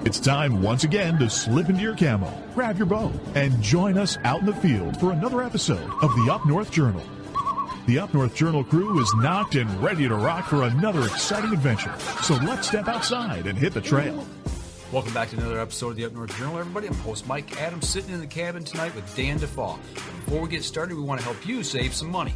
It's time once again to slip into your camo, grab your bow, and join us out in the field for another episode of the Up North Journal. The Up North Journal crew is knocked and ready to rock for another exciting adventure. So let's step outside and hit the trail. Welcome back to another episode of the Up North Journal, everybody. I'm host Mike Adams, sitting in the cabin tonight with Dan DeFaw. Before we get started, we want to help you save some money.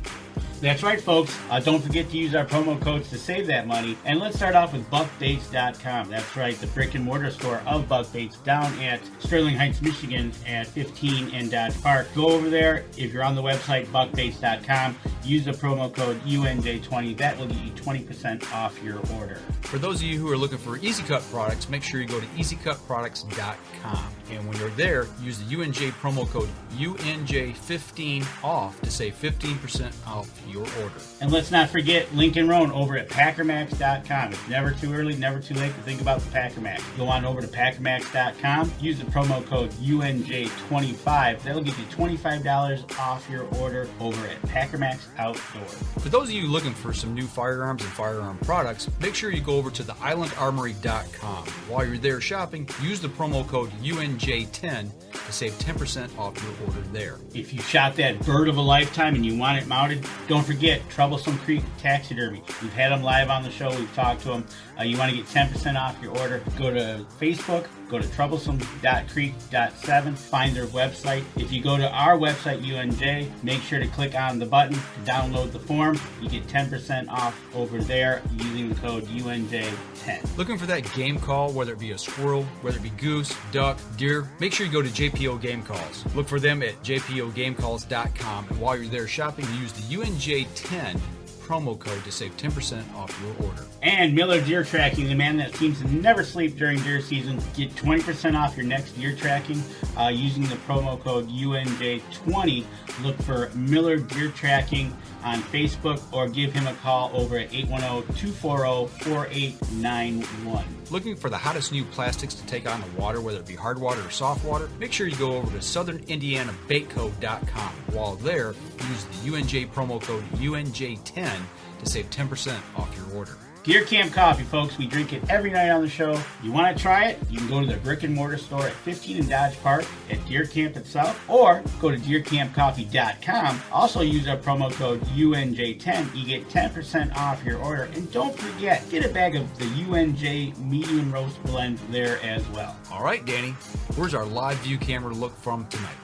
That's right, folks. Don't forget to use our promo codes to save that money. And let's start off with buckbaits.com. That's right, the brick and mortar store of Buck Baits down at Sterling Heights, Michigan at 15 and Dodge Park. Go over there. If you're on the website, buckbaits.com, use the promo code UNJ20. That will get you 20% off your order. For those of you who are looking for Easy Cut products, make sure you go to easycutproducts.com. And when you're there, use the UNJ promo code UNJ15 off to save 15% off your order. And let's not forget Lincoln Roan over at packermax.com. It's never too early, never too late to think about the Packer Max. Go on over to packermax.com, use the promo code UNJ25. That'll get you $25 off your order over at Packer Max Outdoor. For those of you looking for some new firearms and firearm products, make sure you go over to theislandarmory.com. While you're there shopping, use the promo code UNJ10 to save 10% off your order there. If you shot that bird of a lifetime and you want it mounted, don't forget Troublesome Creek Taxidermy. We've had them live on the show. We've talked to them. You want to get 10% off your order, go to Facebook, go to troublesome.creek.7, find their website. If you go to our website, UNJ, make sure to click on the button to download the form. You get 10% off over there using the code UNJ10. Looking for that game call, whether it be a squirrel, whether it be goose, duck, deer, make sure you go to JPO Game Calls. Look for them at jpogamecalls.com, and while you're there shopping, use the UNJ10 promo code to save 10% off your order. And Miller Deer Tracking, the man that seems to never sleep during deer season. Get 20% off your next deer tracking using the promo code UNJ20. Look for Miller Deer Tracking on Facebook or give him a call over at 810-240-4891. Looking for the hottest new plastics to take on the water, whether it be hard water or soft water? Make sure you go over to southernindianabaitco.com. While there, use the UNJ promo code UNJ10 to save 10% off your order. Deer Camp Coffee, folks. We drink it every night on the show. You want to try it? You can go to the brick and mortar store at 15 and Dodge Park at Deer Camp itself, or go to deercampcoffee.com. Also use our promo code UNJ10. You get 10% off your order. And don't forget, get a bag of the UNJ medium roast blend there as well. All right, Danny, where's our live view camera to look from tonight?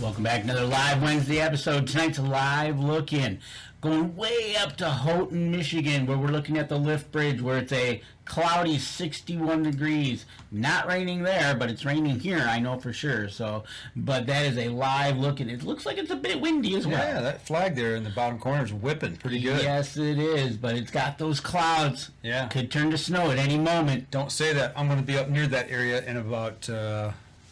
Welcome back to another live Wednesday episode. Tonight's a live look in. Going way up to Houghton, Michigan, where we're looking at the lift bridge, where it's a cloudy 61 degrees. Not raining there, but it's raining here, I know for sure. But that is a live look, and it looks like it's a bit windy as well. Yeah, that flag there in the bottom corner is whipping pretty good. Yes, it is, but it's got those clouds. Yeah. Could turn to snow at any moment. Don't say that. I'm going to be up near that area in about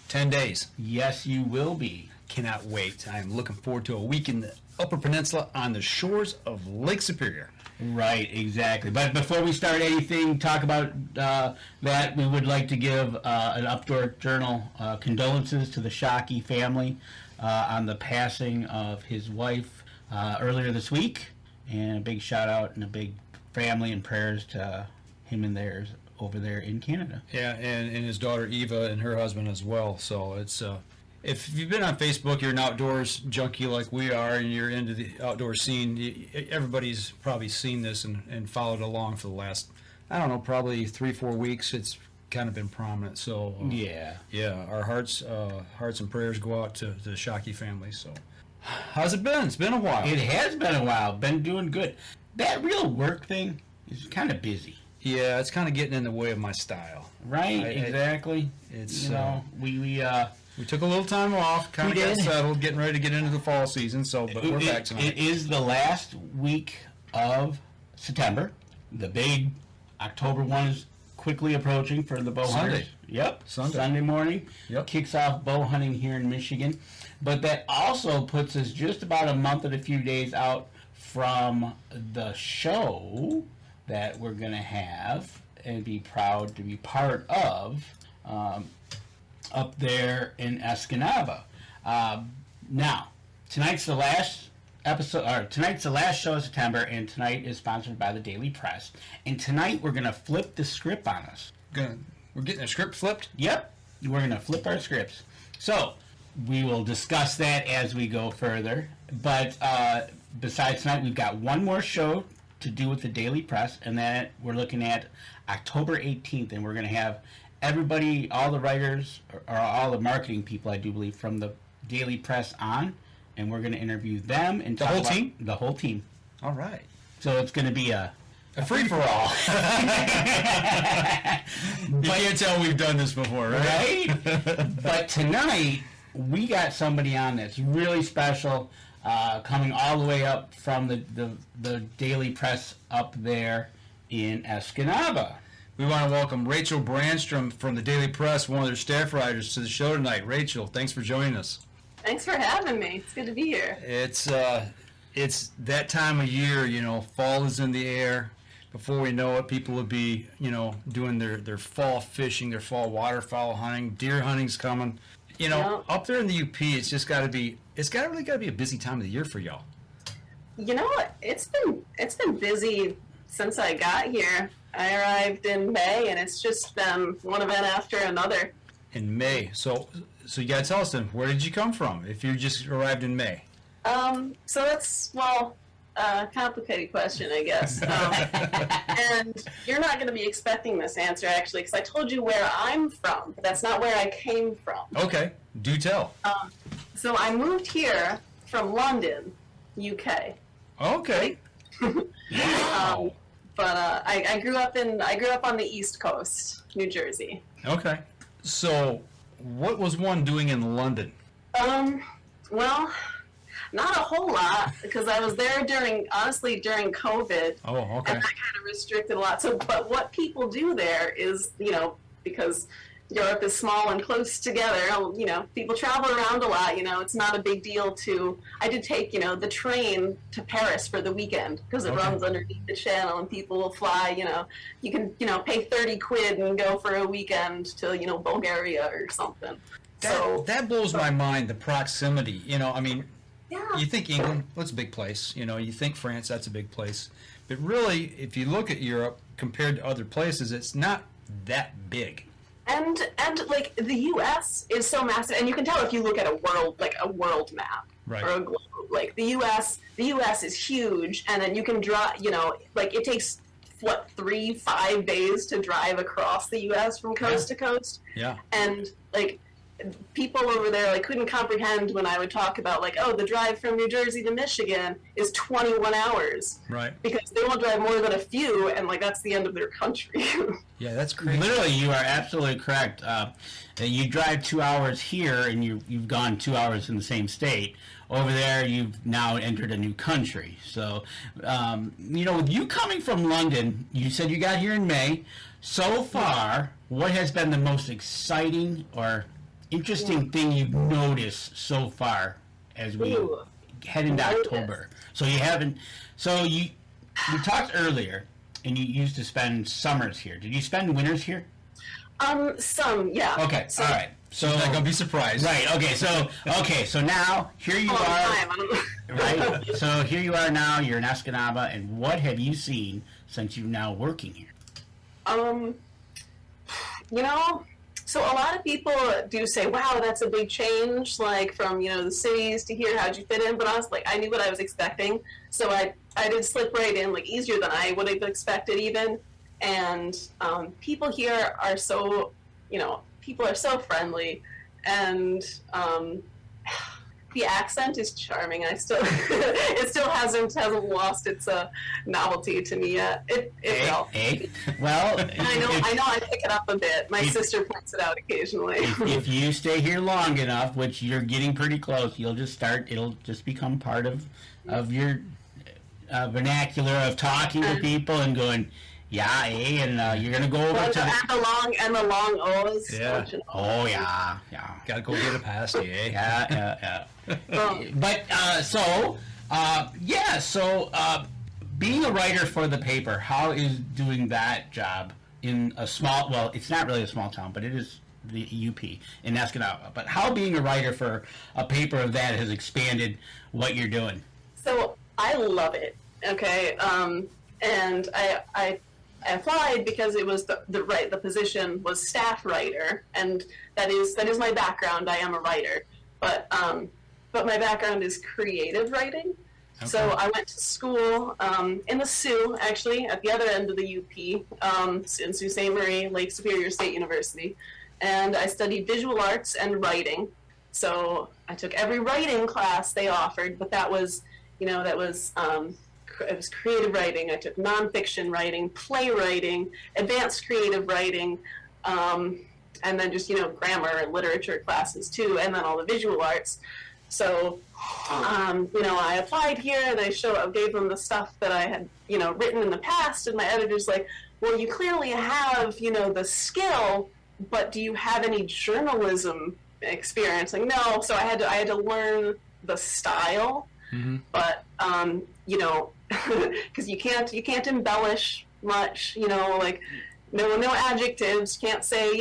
10 days. Yes, you will be. Cannot wait. I am looking forward to a week in the Upper Peninsula on the shores of Lake Superior. Right, exactly. But before we start anything, talk about that, we would like to give an Updoor Journal condolences to the Shockey family on the passing of his wife earlier this week. And a big shout out and a big family and prayers to him and theirs over there in Canada. Yeah, and his daughter Eva and her husband as well. So it's... If you've been on Facebook, you're an outdoors junkie like we are, and you're into the outdoor scene, everybody's probably seen this and followed along for the last, I don't know, probably 3-4 weeks. It's kind of been prominent. So yeah, our hearts and prayers go out to the Shockey family. So how's it been? It's been a while. It has been a while. Been doing good. That real work thing is kind of busy. Yeah, it's kind of getting in the way of my style. Right, exactly. It's we took a little time off, kind of got settled, getting ready to get into the fall season. But we're back tonight. It is the last week of September. The big October one is quickly approaching for the bow hunters. Yep, Sunday morning. Yep. Kicks off bow hunting here in Michigan. But that also puts us just about a month and a few days out from the show that we're going to have and be proud to be part of up there in Escanaba. Now, tonight's the last show of September, and tonight is sponsored by the Daily Press. And tonight we're going to flip the script on us. we're getting a script flipped. Yep, we're going to flip our scripts. So we will discuss that as we go further. But besides tonight, we've got one more show to do with the Daily Press, and that we're looking at October 18th, and we're going to have everybody, all the writers, or all the marketing people, I do believe, from the Daily Press on, and we're going to interview them and talk about team? The whole team. All right. So it's going to be a free-for-all. You can't tell we've done this before, right? Right? But tonight, we got somebody on that's really special, coming all the way up from the Daily Press up there in Escanaba. We want to welcome Rachel Barnstrom from the Daily Press, one of their staff writers, to the show tonight. Rachel, thanks for joining us. Thanks for having me. It's good to be here. It's that time of year, fall is in the air. Before we know it, people will be, doing their fall fishing, their fall waterfowl hunting, deer hunting's coming. Up there in the UP, it's really got to be a busy time of the year for y'all. It's been busy since I got here. I arrived in May, and it's just been one event after another. In May, so you got to tell us then, where did you come from? If you just arrived in May. So that's complicated question, I guess. And you're not going to be expecting this answer, actually, because I told you where I'm from, but that's not where I came from. Okay, do tell. So I moved here from London, UK. Okay. Wow. But I grew up on the East Coast, New Jersey. Okay. So, what was one doing in London? Well, not a whole lot, because I was there during COVID. Oh, okay. And that kind of restricted a lot. So, but what people do there is, because Europe is small and close together, people travel around a lot, it's not a big deal I did take, the train to Paris for the weekend, because it runs underneath the channel, and people will fly, you can, pay 30 quid and go for a weekend to, Bulgaria or something. That blows my mind, the proximity, Yeah. You think England, that's a big place, you think France, that's a big place. But really, if you look at Europe compared to other places, it's not that big. And like the U.S. is so massive, and you can tell if you look at a world map, right, or a globe. Like the U.S. is huge, and then you can draw. It takes 3-5 days to drive across the U.S. from coast to coast. Yeah. And people over there couldn't comprehend when I would talk about the drive from New Jersey to Michigan is 21 hours. Right. Because they won't drive more than a few, and that's the end of their country. Yeah, that's crazy. Literally, you are absolutely correct. You drive 2 hours here, and you've gone 2 hours in the same state. Over there, you've now entered a new country. So, with you coming from London, you said you got here in May. So far, what has been the most exciting or interesting thing you've noticed so far as we head into October? So you haven't. So you talked earlier, and you used to spend summers here. Did you spend winters here? Some, yeah. Okay, all right. So not gonna be surprised. Right. Okay. So now here you are. Right. So here you are now. You're in Escanaba, and what have you seen since you're now working here? So a lot of people do say, wow, that's a big change, from, the cities to here, how'd you fit in? But honestly, I knew what I was expecting, so I did slip right in, easier than I would have expected even. And people here are so, people are so friendly, and the accent is charming. It still hasn't lost its novelty to me yet. Well, I know. I pick it up a bit. My sister points it out occasionally. If you stay here long enough, which you're getting pretty close, it'll just become part of your vernacular of talking to people and going, yeah, and you're gonna go over to the long O's. Yeah. Oh yeah. Gotta go get a pasty, eh? Yeah. But being a writer for the paper, how is doing that job in a small? Well, it's not really a small town, but it is the UP in Escanaba. But how being a writer for a paper of that has expanded what you're doing? So I love it. Okay, and I applied because it was the position was staff writer, and that is my background. I am a writer, but my background is creative writing. Okay. So I went to school in the Sioux, actually, at the other end of the UP, in Sault Ste. Marie, Lake Superior State University, and I studied visual arts and writing. So I took every writing class they offered, but that was, it was creative writing. I took nonfiction writing, playwriting, advanced creative writing, and then just, grammar and literature classes too, and then all the visual arts. So, I applied here and I gave them the stuff that I had, written in the past, and my editor's like, well, you clearly have, the skill, but do you have any journalism experience? Like, no. So I had to learn the style, but, because you can't embellish much, like, no adjectives. Can't say,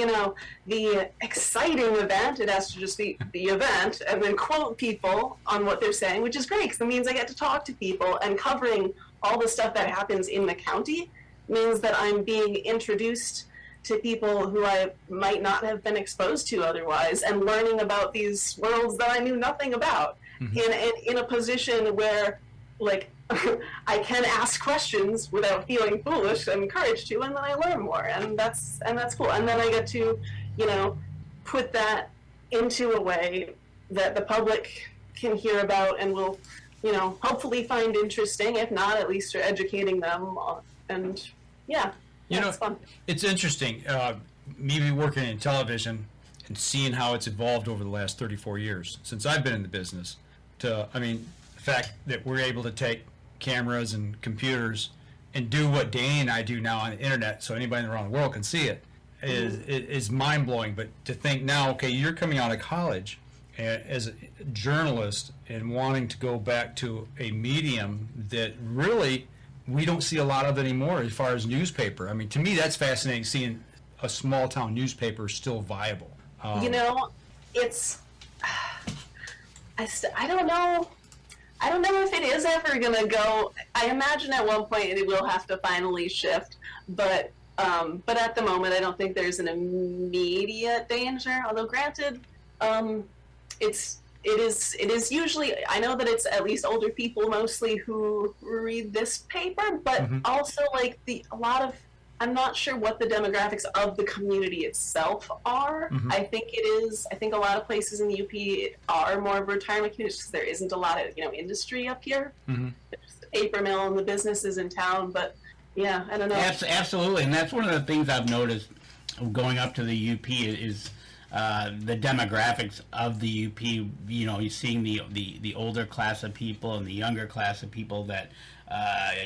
the exciting event. It has to just be the event, and then quote people on what they're saying, which is great because it means I get to talk to people, and covering all the stuff that happens in the county means that I'm being introduced to people who I might not have been exposed to otherwise, and learning about these worlds that I knew nothing about in a position where, like, I can ask questions without feeling foolish. I'm encouraged to, and then I learn more, and that's cool. And then I get to, put that into a way that the public can hear about and will, hopefully find interesting. If not, at least you're educating them. And yeah, it's fun. It's interesting. Me working in television and seeing how it's evolved over the last 34 years since I've been in the business. The fact that we're able to take cameras and computers and do what Danny and I do now on the internet, so anybody around the world can see it, is mind-blowing. But to think now, okay, you're coming out of college as a journalist and wanting to go back to a medium that really we don't see a lot of anymore as far as newspaper. To me, that's fascinating, seeing a small-town newspaper still viable. It's... I don't know. I don't know if it is ever going to go. I imagine at one point it will have to finally shift, but at the moment I don't think there's an immediate danger. Although granted, it is usually, I know that it's at least older people mostly who read this paper, but also like I'm not sure what the demographics of the community itself are. I think a lot of places in the UP are more of retirement communities because there isn't a lot of, industry up here. There's the paper mill and the businesses in town, but yeah, I don't know. Absolutely, and that's one of the things I've noticed going up to the UP is the demographics of the UP. You're seeing the older class of people and the younger class of people that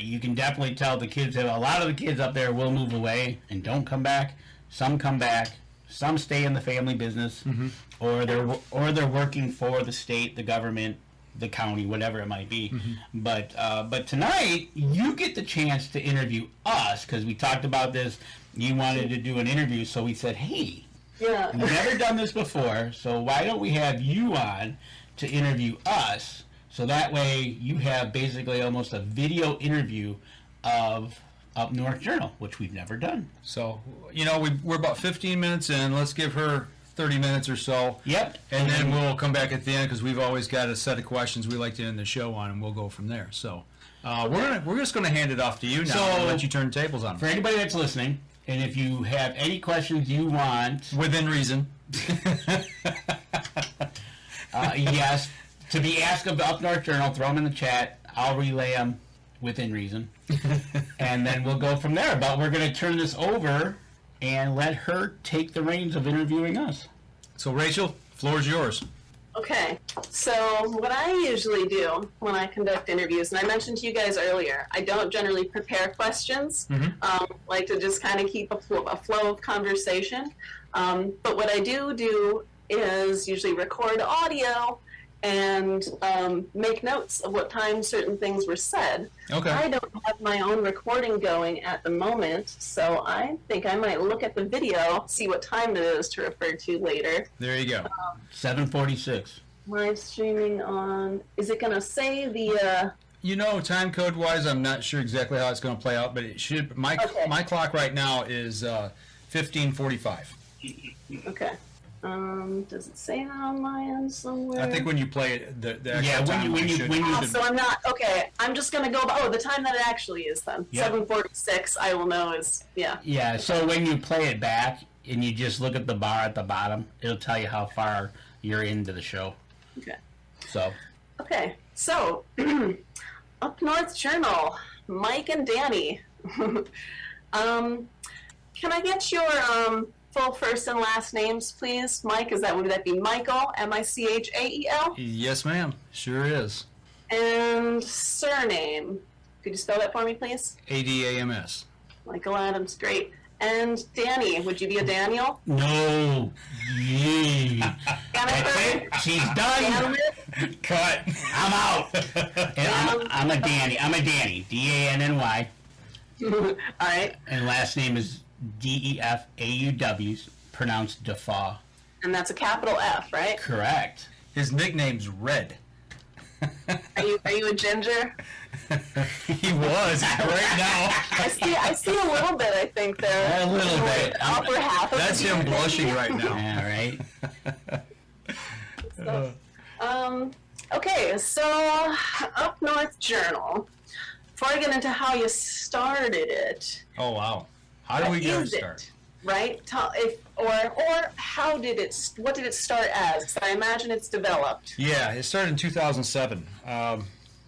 you can definitely tell the kids. A lot of the kids up there will move away and don't come back. Some come back. Some stay in the family business, or they're working for the state, the government, the county, whatever it might be. But tonight you get the chance to interview us because we talked about this. You wanted to do an interview, so we said, hey. Yeah. We've never done this before, so why don't we have you on to interview us? So that way you have basically almost a video interview of Up North Journal, which we've never done. So, we're about 15 minutes in. Let's give her 30 minutes or so. Yep. And then we'll come back at the end because we've always got a set of questions we like to end the show on, and we'll go from there. So we're just going to hand it off to you now and let you turn tables on them. For anybody that's listening, and if you have any questions you want... Within reason. Yes. To be asked of Up North Journal, throw them in the chat. I'll relay them within reason. And then we'll go from there. But we're going to turn this over and let her take the reins of interviewing us. So, Rachel, floor is yours. Okay. So what I usually do when I conduct interviews, and I mentioned to you guys earlier, I don't generally prepare questions. Like to just kind of keep a flow of conversation. But what I do is usually record audio and make notes of what time certain things were said. Okay. I don't have my own recording going at the moment, so I think I might look at the video, see what time it is to refer to later. There you go. 7:46. Live streaming on, is it going to say the Time code wise, I'm not sure exactly how it's going to play out, but it should. My clock right now is 15:45. Okay. Does it say that on my end somewhere? I think when you play it, the actual time when you so I'm not okay. I'm just gonna go by the time that it actually is then. Yep. 7:46. I will know is Yeah. So when you play it back and you just look at the bar at the bottom, it'll tell you how far you're into the show. Okay. So. Okay. So Up North Journal, Mike and Danny. Can I get your full first and last names, please? Mike, would that be Michael, Michael? Yes, ma'am. Sure is. And surname. Could you spell that for me, please? Adams. Michael Adams, great. And Danny, would you be a Daniel? No. That's it. She's done. Cut. I'm out. And I'm a Danny. Danny. All right. And last name is Defauw, pronounced Defaw. And that's a capital F, right? Correct. His nickname's Red. Are you a ginger? He was. Right now. I see a little bit, I think, there. A little bit. Upper half of That's him blushing right now. Yeah, right? Okay, so Up North Journal. Before I get into how you started it. Oh, wow. How did we get started? Right? Or how did it? What did it start as? I imagine it's developed. Yeah, it started in 2007.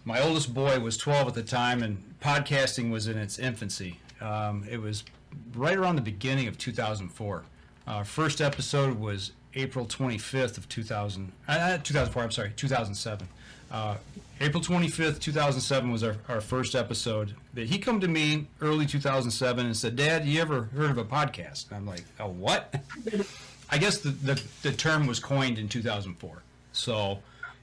My oldest boy was 12 at the time, and podcasting was in its infancy. It was right around the beginning of 2004. First episode was April 25th of 2007. April 25th, 2007 was our first episode. But he come to me early 2007 and said, "Dad, you ever heard of a podcast?" And I'm like, "A what?" I guess the term was coined in 2004. So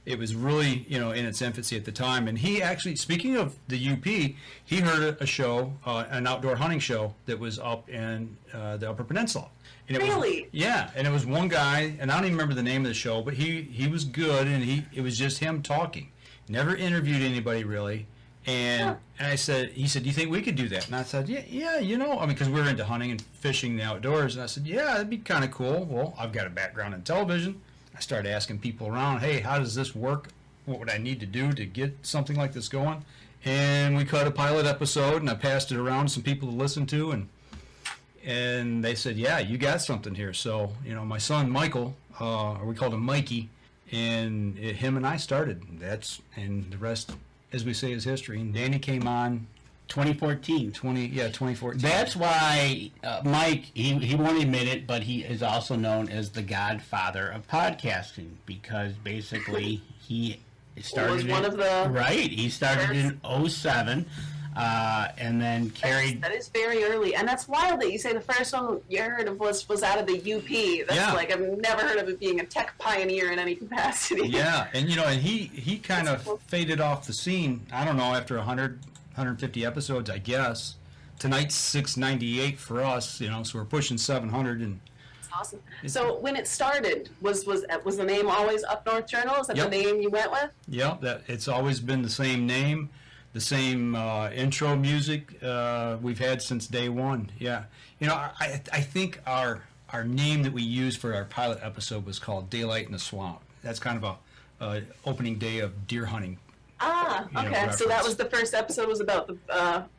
it was really, in its infancy at the time. And he actually, speaking of the UP, he heard a show, an outdoor hunting show that was up in the Upper Peninsula. And it Really? And it was one guy, and I don't even remember the name of the show, but he was good, and it was just him talking. Never interviewed anybody really. And he said, "Do you think we could do that?" And I said, yeah, because we were into hunting and fishing the outdoors. And I said, "Yeah, that'd be kind of cool." Well, I've got a background in television. I started asking people around, "Hey, how does this work? What would I need to do to get something like this going?" And we cut a pilot episode, and I passed it around to some people to listen to, and they said, "Yeah, you got something here." So, my son Michael, or we called him Mikey, and him and I started. And the rest, as we say, is history. And Danny came on 2014. 2014. That's why Mike, he won't admit it, but he is also known as the godfather of podcasting, because basically he started he started in 07. And then carried. That is very early, and that's wild that you say the first one you heard of was out of the UP. That's like, I've never heard of it being a tech pioneer in any capacity. Yeah, and he kind of faded off the scene. I don't know, after 150 episodes, I guess. Tonight's 698 for us, so we're pushing 700, and. That's awesome. So when it started, was the name always Up North Journal? Is that the name you went with? Yep, it's always been the same name. The same intro music we've had since day one. Yeah, I think our name that we used for our pilot episode was called Daylight in the Swamp. That's kind of a opening day of deer hunting. Okay. So that was the first episode, was about the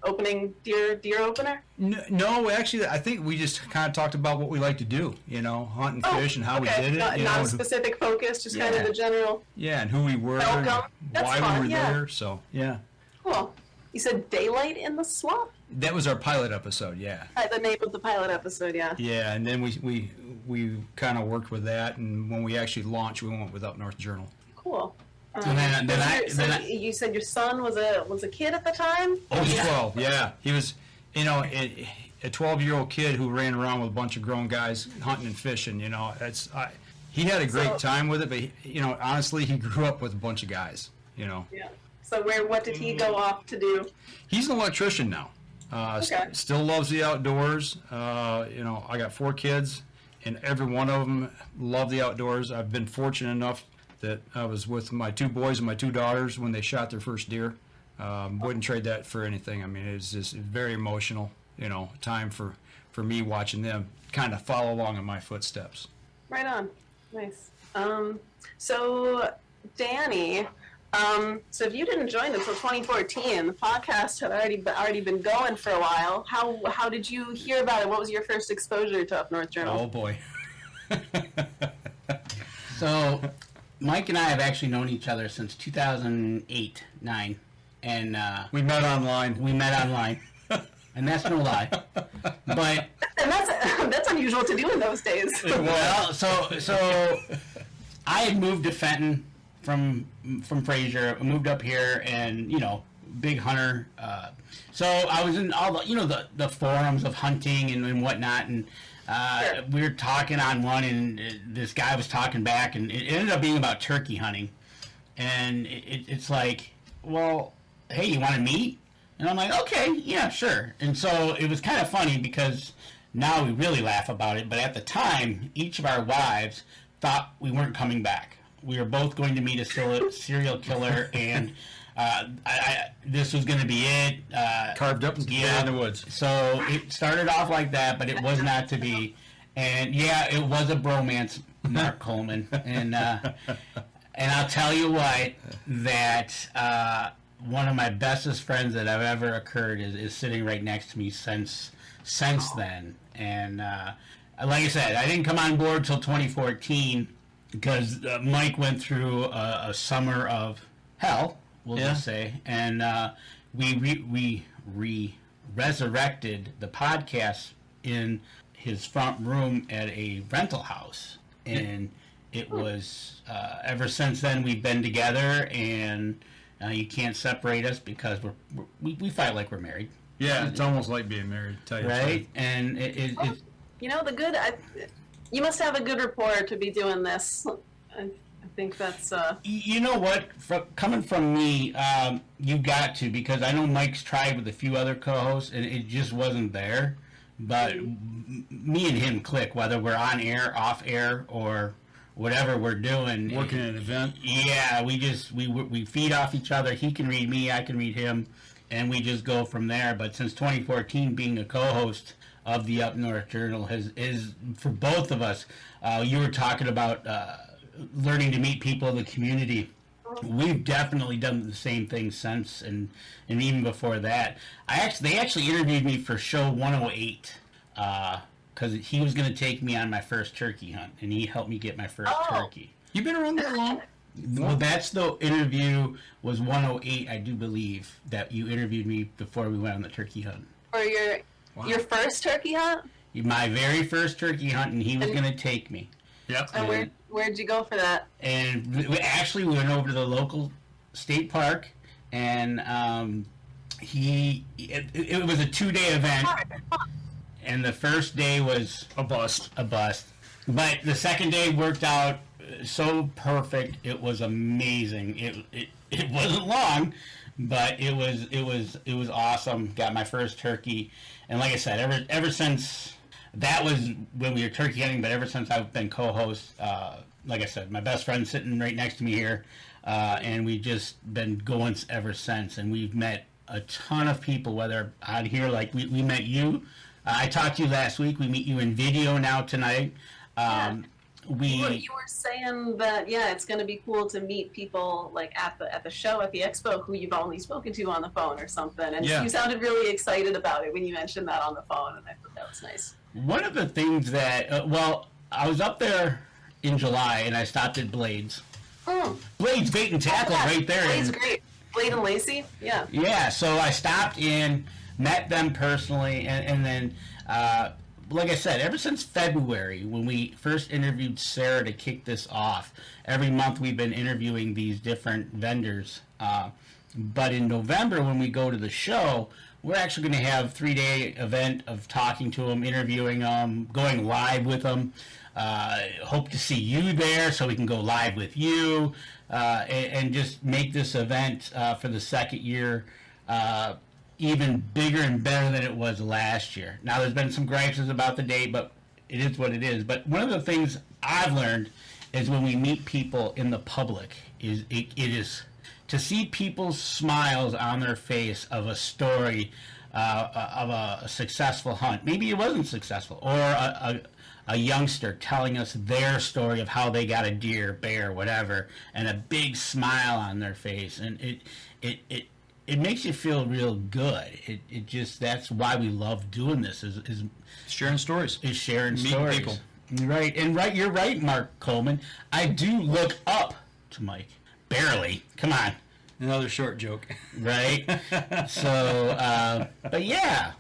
opening deer opener? No, actually, I think we just kind of talked about what we like to do, hunt and fish, and how we did it. Not a specific focus, just kind of the general. Yeah, and who we were, and why we were there. So yeah. Cool. You said Daylight in the Swamp? That was our pilot episode, yeah. The name of the pilot episode, yeah. Yeah, and then we kind of worked with that, and when we actually launched, we went with Up North Journal. Cool. You said your son was a kid at the time? Oh, he's 12, yeah. He was, a 12-year-old kid who ran around with a bunch of grown guys hunting and fishing, he had a great time with it, but, honestly, he grew up with a bunch of guys, Yeah. So what did he go off to do? He's an electrician now. Still loves the outdoors. I got 4 kids, and every one of them love the outdoors. I've been fortunate enough that I was with my 2 boys and my 2 daughters when they shot their first deer. Wouldn't trade that for anything. I mean, it's just very emotional, time for me watching them kind of follow along in my footsteps. Right on. Nice. So, Danny, so if you didn't join until 2014, the podcast had already been going for a while. How did you hear about it? What was your first exposure to Up North Journal? Oh, boy. So, Mike and I have actually known each other since 2008-9, and We met online. And that's no lie. But And that's unusual to do in those days. well, so I had moved to Fenton from Fraser. I moved up here, and big hunter. So I was in all the forums of hunting and whatnot, and Sure. we were talking on one, and this guy was talking back, and it ended up being about turkey hunting, and it's like, well, hey, you want to meet? And I'm like, okay, yeah, sure. And so it was kind of funny because now we really laugh about it, but at the time, each of our wives thought we weren't coming back. We were both going to meet a serial killer, and this was going to be it. Carved up and in the woods. So it started off like that, but it was not to be. And yeah, it was a bromance, Mark Coleman. And I'll tell you what, that one of my bestest friends that I've ever occurred is sitting right next to me since then. And like I said, I didn't come on board till 2014 because Mike went through a summer of hell, we'll just say, and we resurrected the podcast in his front room at a rental house, and it was ever since then we've been together, and you can't separate us because we fight like we're married. Yeah, it's almost like being married, to tell you the Right? truth. And it's You must have a good rapport to be doing this. I think that's. you know what? Coming from me, you got to, because I know Mike's tried with a few other co-hosts, and it just wasn't there. But me and him click, whether we're on air, off air, or whatever we're doing. Working at an event. Yeah, we feed off each other. He can read me, I can read him, and we just go from there. But since 2014, being a co-host of the Up North Journal is for both of us. You were talking about learning to meet people in the community. We've definitely done the same thing since, and even before that. They actually interviewed me for show 108 because he was going to take me on my first turkey hunt, and he helped me get my first turkey. You been around that long? Well, that's the interview was 108, I do believe, that you interviewed me before we went on the turkey hunt. For your first turkey hunt? My very first turkey hunt, and he was going to take me. Yep. And where'd you go for that? And we went over to the local state park, and it was a 2-day event, and the first day was A bust. but the second day worked out so perfect. It was amazing. It wasn't long, but it was awesome. Got my first turkey, and like I said, ever since that was when we were turkey hunting, but ever since I've been co-host, like I said, my best friend sitting right next to me here, and we've just been going ever since, and we've met a ton of people, whether out here, like we met you. I talked to you last week. We meet you in video now tonight. You were saying that it's going to be cool to meet people like at the show, at the expo, who you've only spoken to on the phone or something, and you sounded really excited about it when you mentioned that on the phone, and I thought that was nice. One of the things that I was up there in July, and I stopped at Blades. Blades Bait and Tackle right there. Blades great. Blade and Lacey, yeah. Yeah, so I stopped in, met them personally, and then, like I said, ever since February, when we first interviewed Sarah to kick this off, every month we've been interviewing these different vendors. But in November, when we go to the show, we're actually going to have a 3-day event of talking to them, interviewing them, going live with them. Hope to see you there so we can go live with you, and just make this event for the second year even bigger and better than it was last year. Now, there's been some gripes about the date, but it is what it is. But one of the things I've learned is when we meet people in the public, it is To see people's smiles on their face of a story of a successful hunt. Maybe it wasn't successful, or a youngster telling us their story of how they got a deer, bear, whatever, and a big smile on their face, and it makes you feel real good. It just, that's why we love doing this, is Sharing stories. Is sharing Meeting stories. people. Right, and you're right, Mark Coleman. I do look up to Mike. Barely. Come on. Another short joke. Right? So, but yeah.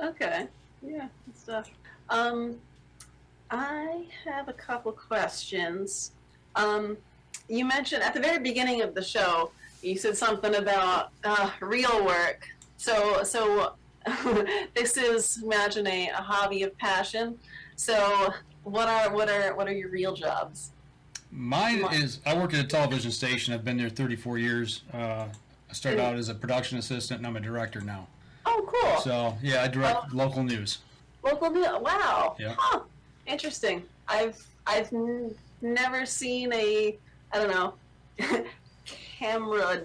Okay. Yeah, good stuff. I have a couple questions. You mentioned at the very beginning of the show, you said something about real work. So this is, imagine a hobby of passion. So what are your real jobs? Mine is, I work at a television station. I've been there 34 years. I started out as a production assistant, and I'm a director now. Oh, cool. So, yeah, I direct local news. Local news. Wow. Yeah. Huh. Interesting. I've never seen a, I don't know, camera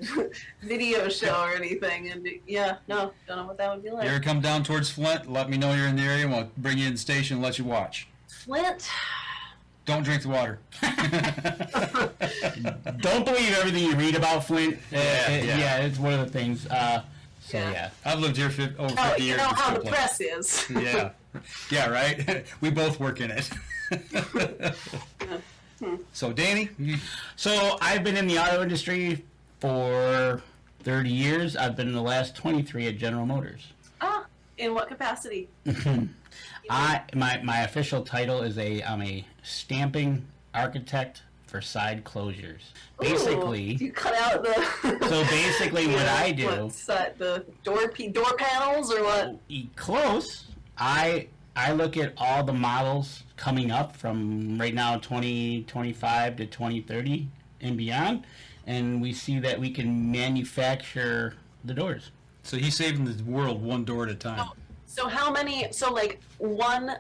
video show or anything, and yeah, no, don't know what that would be like. You ever come down towards Flint, let me know you're in the area, and we'll bring you in the station and let you watch. Flint. Don't drink the water. Don't believe everything you read about Flint. Yeah. It's one of the things. Yeah. I've lived here over 50 years. You know It's how still the Flint. press is. Yeah. Yeah, right? We both work in it. So, Danny? So I've been in the auto industry for 30 years. I've been in the last 23 at General Motors. Ah, in what capacity? My official title is I'm a stamping architect for side closures. Basically, Ooh, you cut out the. So basically, what I do, what's that, the door panels or what? Close. I look at all the models coming up from right now 2025 to 2030 and beyond, and we see that we can manufacture the doors. So he's saving the world one door at a time. So how many? So like one.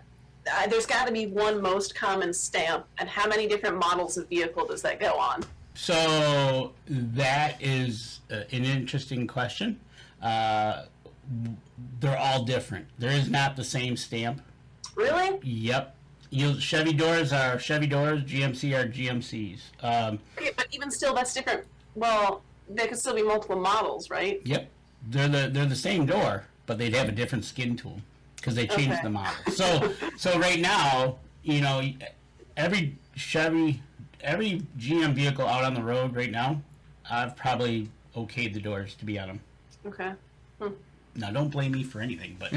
There's got to be one most common stamp, and how many different models of vehicle does that go on? So that is an interesting question. They're all different. There is not the same stamp. Really? Yep. Chevy doors are Chevy doors. GMC are GMCs. Okay, but even still, that's different. Well, there could still be multiple models, right? Yep. They're the same door, but they'd have a different skin to them because they changed the model. So right now, every Chevy, every GM vehicle out on the road right now, I've probably okayed the doors to be on them. Okay. Now, don't blame me for anything, but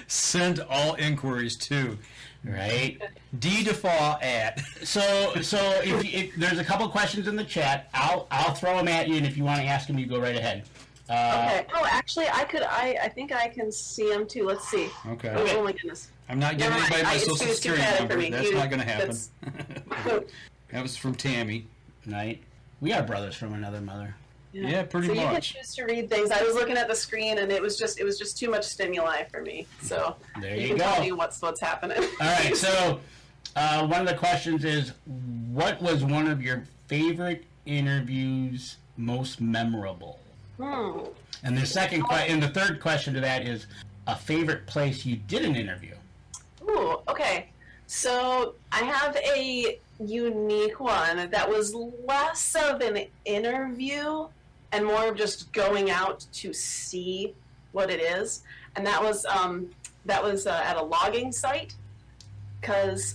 Send all inquiries to right. default at. So if there's a couple questions in the chat, I'll throw them at you, and if you want to ask them, you go right ahead. Okay. Oh, actually, I think I can see them too. Let's see. Okay. Oh my goodness. I'm not giving Never mind. anybody my It's social too security bad for number. me. That's not going to happen. That's- That was from Tammy. Right? We are brothers from another mother. Yeah, pretty so much. you can choose to read things. I was looking at the screen, and it was just too much stimuli for me. So There you you can go. tell me what's happening. All right, so one of the questions is, what was one of your favorite interviews most memorable? And the the third question to that is, a favorite place you did an interview. Ooh, okay. So I have a unique one that was less of an interview and more of just going out to see what it is, and that was at a logging site, because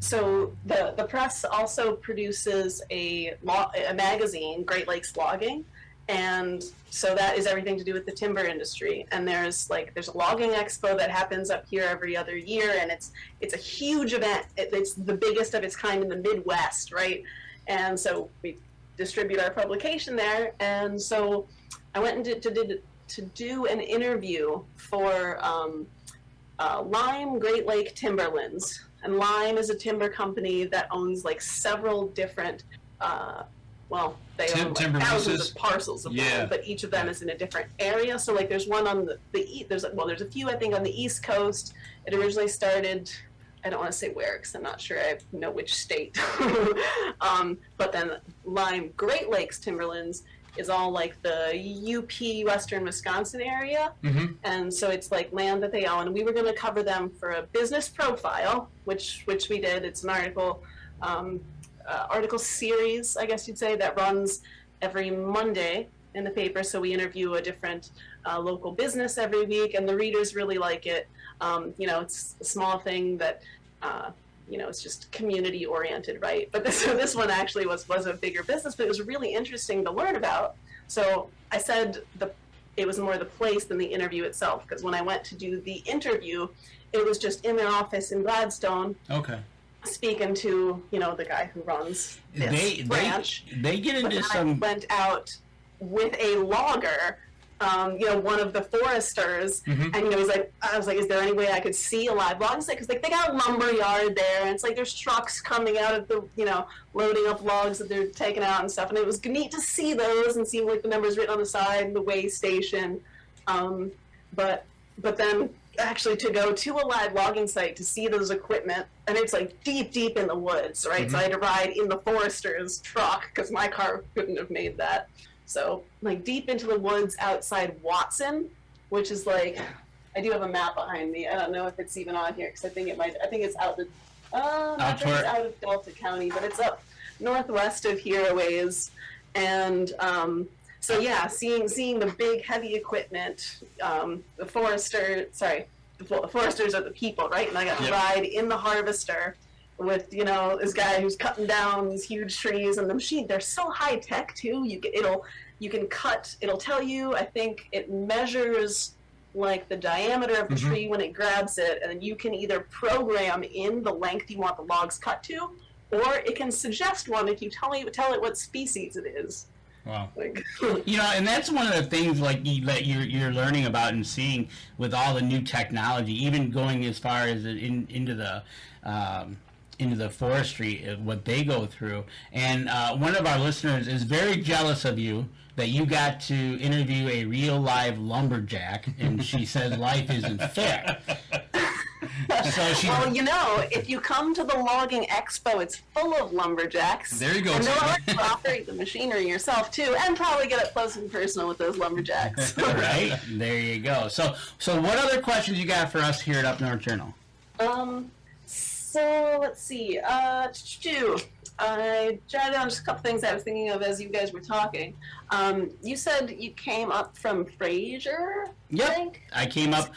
so the press also produces a magazine, Great Lakes Logging, and so that is everything to do with the timber industry. And there's a logging expo that happens up here every other year, and it's a huge event. It's the biggest of its kind in the Midwest, right? And so we distribute our publication there, and so I went and to do an interview for Lime Great Lake Timberlands. And Lime is a timber company that owns like several different they own like thousands of parcels of land, but each of them is in a different area. So like there's one on there's a few I think on the East Coast. It originally started I don't want to say where because I'm not sure I know which state. But then Lime Great Lakes Timberlands is all like the UP Western Wisconsin area. Mm-hmm. And so it's like land that they own. And we were going to cover them for a business profile, which we did. It's an article series, I guess you'd say, that runs every Monday in the paper. So we interview a different local business every week, and the readers really like it. It's a small thing that, it's just community oriented, right? But this one actually was a bigger business, but it was really interesting to learn about. So I said it was more the place than the interview itself, because when I went to do the interview, it was just in their office in Gladstone. Okay. Speaking to, the guy who runs this branch. They get into some... I went out with a logger, one of the foresters, Mm-hmm. and I was like, is there any way I could see a live log? Because they got a lumber yard there, and it's like there's trucks coming out of the, loading up logs that they're taking out and stuff, and it was neat to see those and see like the numbers written on the side and the weigh station, but then actually to go to a live logging site to see those equipment, and it's like deep in the woods, right? Mm-hmm. So I had to ride in the forester's truck because my car couldn't have made that. So like deep into the woods outside Watson, which is like, I do have a map behind me. I don't know if it's even on here because I think it's out the not sure it's out of Delta County, but it's up northwest of here a ways. And so yeah, seeing the big heavy equipment, the foresters are the people, right? And I got to ride in the harvester with this guy who's cutting down these huge trees, and the machine, they're so high tech too. It'll tell you, I think it measures like the diameter of the Mm-hmm. tree when it grabs it, and then you can either program in the length you want the logs cut to, or it can suggest one if you tell it what species it is. Wow. Like, and that's one of the things that you're learning about and seeing with all the new technology, even going as far as into the forestry, what they go through. And one of our listeners is very jealous of you that you got to interview a real live lumberjack, and she says life isn't fair. Well, if you come to the logging expo, it's full of lumberjacks. There you go. And they'll let you operate the machinery yourself too, and probably get up close and personal with those lumberjacks. Right? There you go. So what other questions you got for us here at Up North Journal? So let's see. I jotted down just a couple things I was thinking of as you guys were talking. You said you came up from Fraser. Yep. I came up.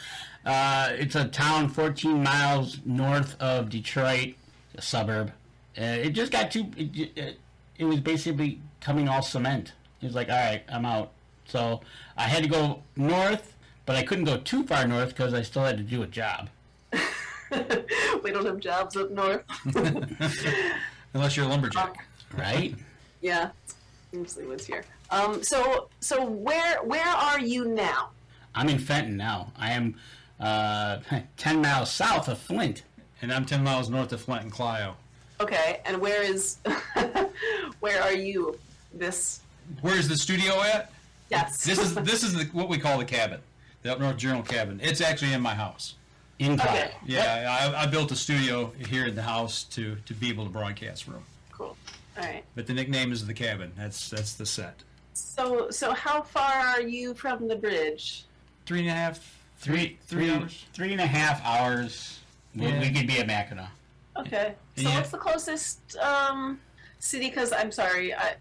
It's a town 14 miles north of Detroit, a suburb. It just got it was basically coming all cement. It was like, all right, I'm out. So I had to go north, but I couldn't go too far north because I still had to do a job. We don't have jobs up north. Unless you're a lumberjack. Right? Yeah. Mostly lives here. So where are you now? I'm in Fenton now. I am 10 miles south of Flint. And I'm 10 miles north of Flint and Clio. Okay, and where are you? Where's the studio at? Yes. This is what we call the cabin, the Up North Journal cabin. It's actually in my house. In Clio. Okay. Yeah, I built a studio here in the house to be able to broadcast from. Cool. All right. But the nickname is the cabin. That's the set. So how far are you from the bridge? 3.5 hours. 3.5 hours. Yeah. We could be at Mackinac. Okay. So Yeah. what's the closest city? Because I'm sorry, I'm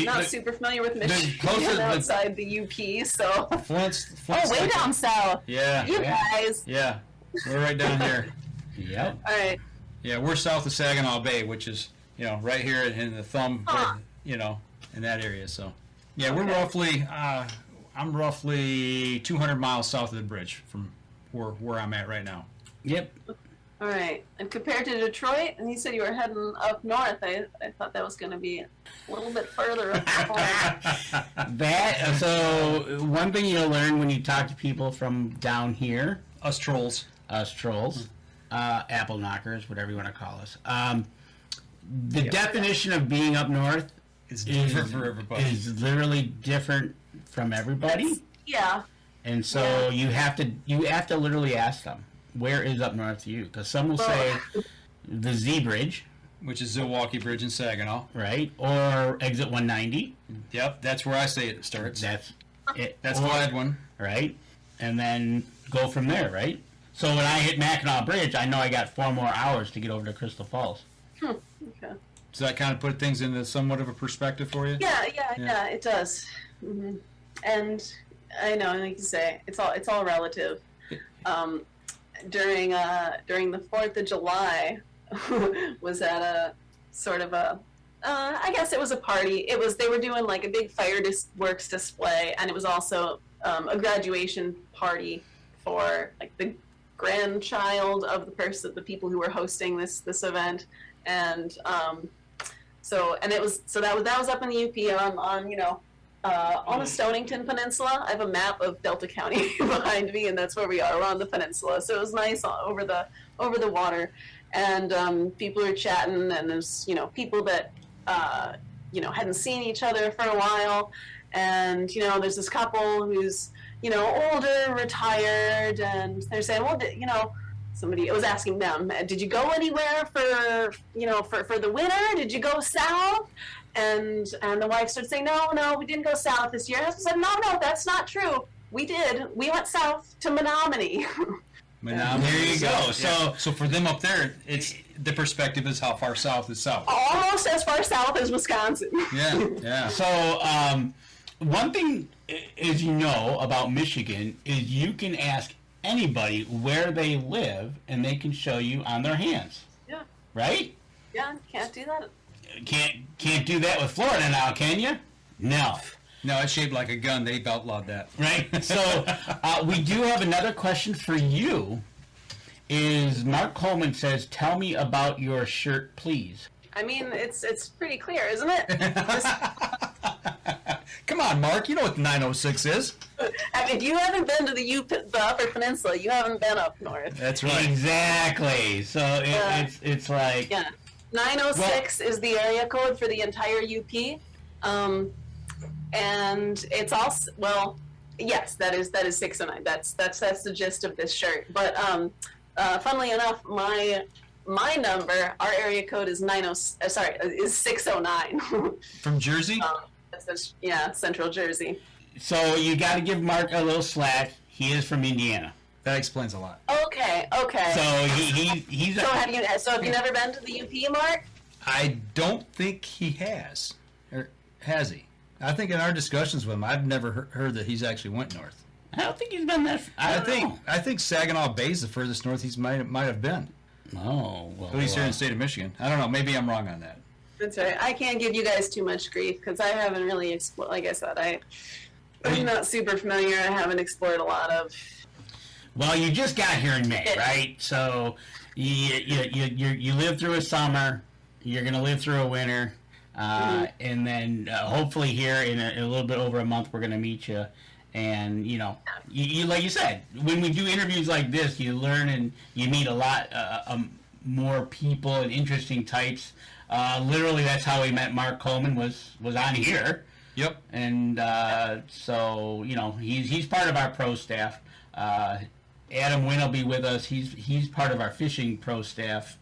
not super familiar with Michigan outside the UP. So. Flint's way down south. Yeah. You guys. Yeah. We're right down here. Yep. All right. Yeah, we're south of Saginaw Bay, which is, right here in the thumb, in that area. So, yeah, we're I'm roughly 200 miles south of the bridge from where I'm at right now. Yep. All right. And compared to Detroit, and you said you were heading up north, I thought that was going to be a little bit further up north. So one thing you'll learn when you talk to people from down here, Us trolls, apple knockers, whatever you want to call us. The definition of being up north is different for everybody. Is literally different from everybody. Yeah. And so you have to literally ask them. where is up north to you? Because some will say the Z Bridge, which is Zilwaukee Bridge in Saginaw. right? Or exit 190. Yep, that's where I say it starts. That's it. That's Or- the wide one. right? And then go from there, right? So when I hit Mackinac Bridge, I know I got 4 more hours to get over to Crystal Falls. Okay. Does that kind of put things into somewhat of a perspective for you? Yeah, it does. And I know, like you say, it's all relative. During the 4th of July, was at a sort of a, I guess it was a party. They were doing like a big fireworks display, and it was also a graduation party for like the grandchild of the people who were hosting this event, and that was up in the UP on the Stonington Peninsula. I have a map of Delta County behind me, and that's where we are. We're on the peninsula, so it was nice over the water, and people are chatting, and there's people that hadn't seen each other for a while, and there's this couple who's older, retired, and they're saying, well, somebody was asking them, did you go anywhere for the winter? Did you go south? And the wife started saying, no, we didn't go south this year. And the husband said, no, that's not true. We did. We went south to Menominee. Menominee. There you go. So for them up there, it's the perspective is how far south is south. Almost as far south as Wisconsin. Yeah. So one thing is about Michigan is you can ask anybody where they live, and they can show you on their hands. Yeah. Right? Yeah, can't do that. Can't do that with Florida now, can you? No. No, it's shaped like a gun. They've outlawed that. Right. So we do have another question for you. Is Mark Coleman says, tell me about your shirt, please. I mean, it's pretty clear, isn't it? Come on, Mark. You know what 906 is. I mean, if you haven't been to the Upper Peninsula, you haven't been up north. That's right. Exactly. So it's like... Yeah. 906 is the area code for the entire UP. And it's also, yes, that is 609. That's the gist of this shirt. But funnily enough, my number, our area code is is 609. From Jersey? Central Jersey. So you got to give Mark a little slack. He is from Indiana. That explains a lot. Okay. So he's. So have you never been to the UP, Mark? I don't think he has. Or has he? I think in our discussions with him, I've never heard that he's actually went north. I don't think he's been there. I think Saginaw Bay is the furthest north he might have been. Oh, well. At least here in the state of Michigan. I don't know. Maybe I'm wrong on that. That's right. I can't give you guys too much grief because I haven't really explored. Like I said, I'm not super familiar. I haven't explored a lot of. Well, you just got here in May, right? So you lived through a summer. You're gonna live through a winter, and then hopefully here in a little bit over a month we're gonna meet you. And you like you said, when we do interviews like this, you learn and you meet a lot more people and interesting types. Literally, that's how we met Mark Coleman. Was on here. Yep. And so he's part of our pro staff. Adam Wynn will be with us. He's part of our fishing pro staff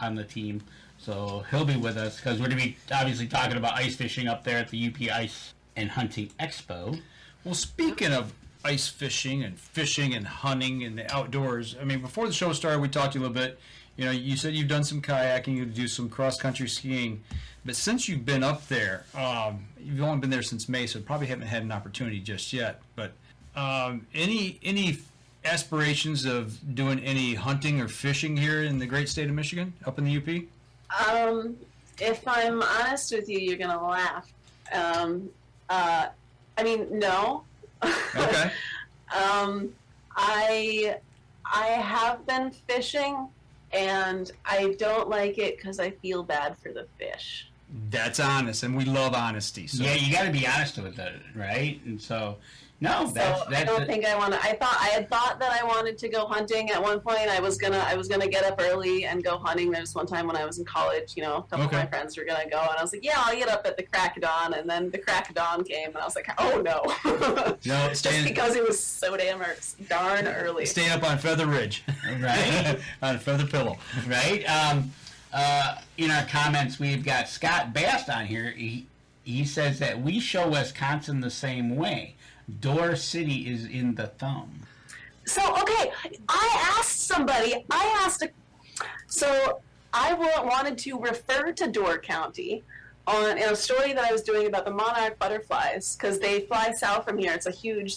on the team. So he'll be with us because we're going to be obviously talking about ice fishing up there at the UP Ice and Hunting Expo. Well, speaking of ice fishing and hunting and the outdoors, I mean, before the show started, we talked to you a little bit. You said you've done some kayaking, you do some cross-country skiing, but since you've been up there, you've only been there since May, so probably haven't had an opportunity just yet. But any aspirations of doing any hunting or fishing here in the great state of Michigan, up in the UP? If I'm honest with you, you're gonna laugh. I mean, no. Okay. I have been fishing, and I don't like it because I feel bad for the fish. That's honest, and we love honesty. So. Yeah, you got to be honest with it, right? And so, No, I don't think I want to. I had thought that I wanted to go hunting at one point. I was gonna get up early and go hunting. There's one time when I was in college, a couple of my friends were gonna go, and I was like, yeah, I'll get up at the crack of dawn. And then the crack of dawn came, and I was like, oh no, No, just because it was so darn early. Staying up on Feather Ridge, right? On Feather Pillow, right? In our comments, we've got Scott Bast on here. He says that we show Wisconsin the same way. Door City is in the thumb. So, okay, I wanted to refer to Door County in a story that I was doing about the monarch butterflies, because they fly south from here. It's a huge,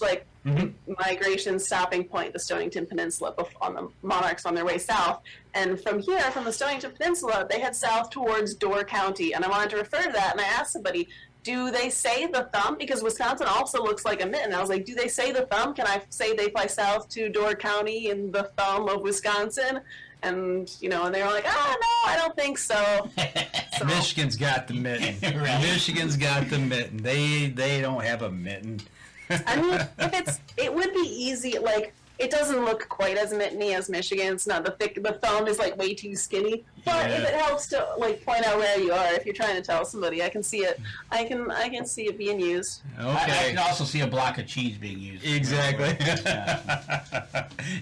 migration stopping point, the Stonington Peninsula, on the monarchs on their way south. And from here, from the Stonington Peninsula, they head south towards Door County. And I wanted to refer to that, and I asked somebody, do they say the thumb? Because Wisconsin also looks like a mitten. I was like, do they say the thumb? Can I say they fly south to Door County in the thumb of Wisconsin? And, and they were like, no, I don't think so. Michigan's got the mitten. Right. Michigan's got the mitten. They don't have a mitten. I mean, it would be easy, it doesn't look quite as mitteny as Michigan. It's not the thumb is way too skinny. But if it helps to point out where you are, if you're trying to tell somebody, I can see it. I can see it being used. Okay. I can also see a block of cheese being used. Exactly.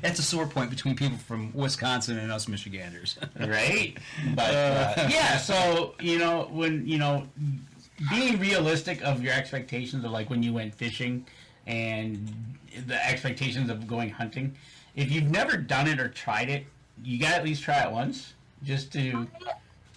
That's a sore point between people from Wisconsin and us Michiganders. Right? But so when being realistic of your expectations of when you went fishing and the expectations of going hunting, if you've never done it or tried it, you gotta at least try it once, just to.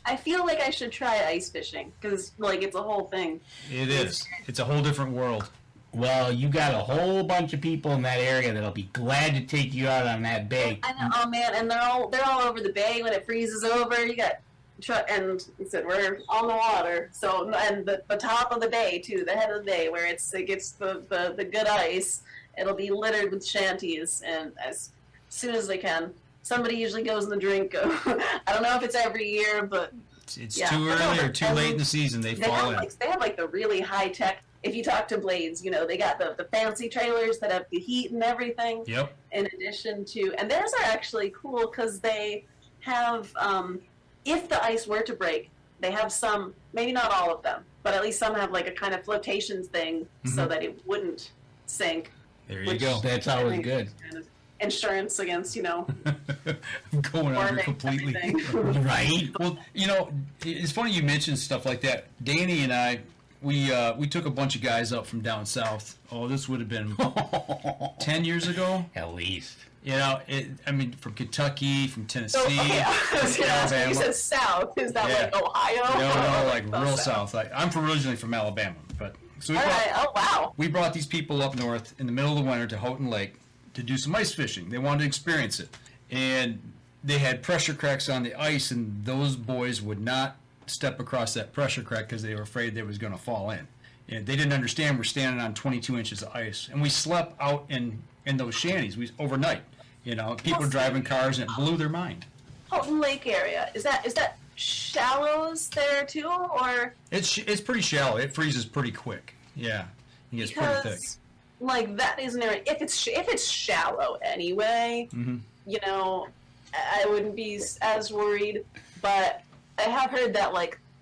I feel like I should try ice fishing, because it's a whole thing. It is. It's a whole different world. Well, you got a whole bunch of people in that area that'll be glad to take you out on that bay. I know, oh man, and they're all over the bay when it freezes over. You got. And we're on the water, so, and the top of the bay too, the head of the bay, where it gets the good ice, it'll be littered with shanties, and as soon as they can, somebody usually goes in the drink. I don't know if it's every year, but it's too early or too late in the season. They fall in. They have the really high tech. If you talk to Blades, they got the fancy trailers that have the heat and everything. Yep. In addition to, and theirs are actually cool because they have. If the ice were to break, they have some, maybe not all of them, but at least some have a kind of flotation thing so that it wouldn't sink. There you go. That's always good. Kind of insurance against, going under completely. Right. Well, it's funny you mentioned stuff like that. Danny and I, we took a bunch of guys up from down south. Oh, this would have been 10 years ago? At least. From Kentucky, from Tennessee. So, okay, you said south. Is that Ohio? No, real south. I'm originally from Alabama, but so we brought these people up north in the middle of the winter to Houghton Lake to do some ice fishing. They wanted to experience it, and they had pressure cracks on the ice, and those boys would not step across that pressure crack because they were afraid they was going to fall in. And they didn't understand we're standing on 22 inches of ice, and we slept out in those shanties overnight. People driving cars, and it blew their mind. Houghton Lake area, is that shallows there too, or? It's pretty shallow. It freezes pretty quick. Yeah, it gets pretty thick. That is an area. If it's shallow anyway, I wouldn't be as worried. But I have heard that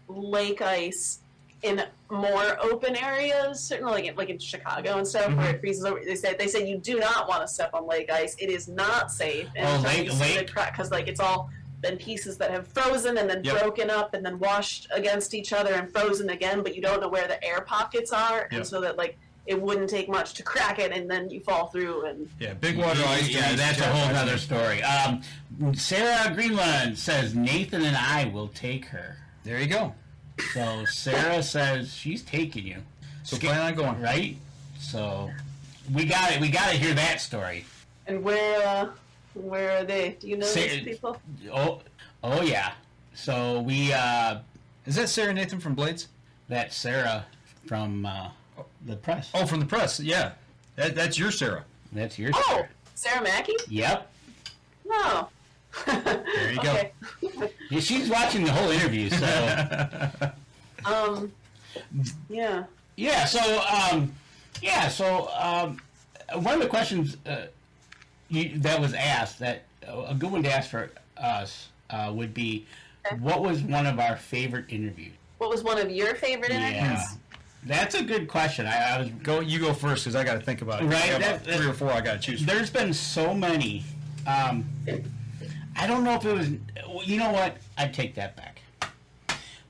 lake ice in more open areas, certainly like in Chicago and stuff, where it freezes over. They said you do not want to step on lake ice. It is not safe. And lake because it's all been pieces that have frozen and then broken up and then washed against each other and frozen again, but you don't know where the air pockets are, and so that it wouldn't take much to crack it, and then you fall through. And big water ice. Yeah, that's a whole other story. Sarah Greenland says Nathan and I will take her. There you go. So Sarah says she's taking you. So plan on going, right? So we got it. We got to hear that story. And where are they? Do you know these people? Oh yeah. So we is that Sarah Nathan from Blades? That's Sarah from the Press. Oh, from the Press. Yeah, that's your Sarah. That's your Sarah. Sarah Mackey? Yep. No. There you go. Yeah, she's watching the whole interview, so. Yeah. Yeah. So. one of the questions that was asked, that a good one to ask for us would be, what was one of our favorite interviews? What was one of your favorite interviews? Yeah, that's a good question. You go first because I got to think about it. Right, About 3 or 4 I got to choose. There's been so many. I don't know if it was. You know what? I'd take that back.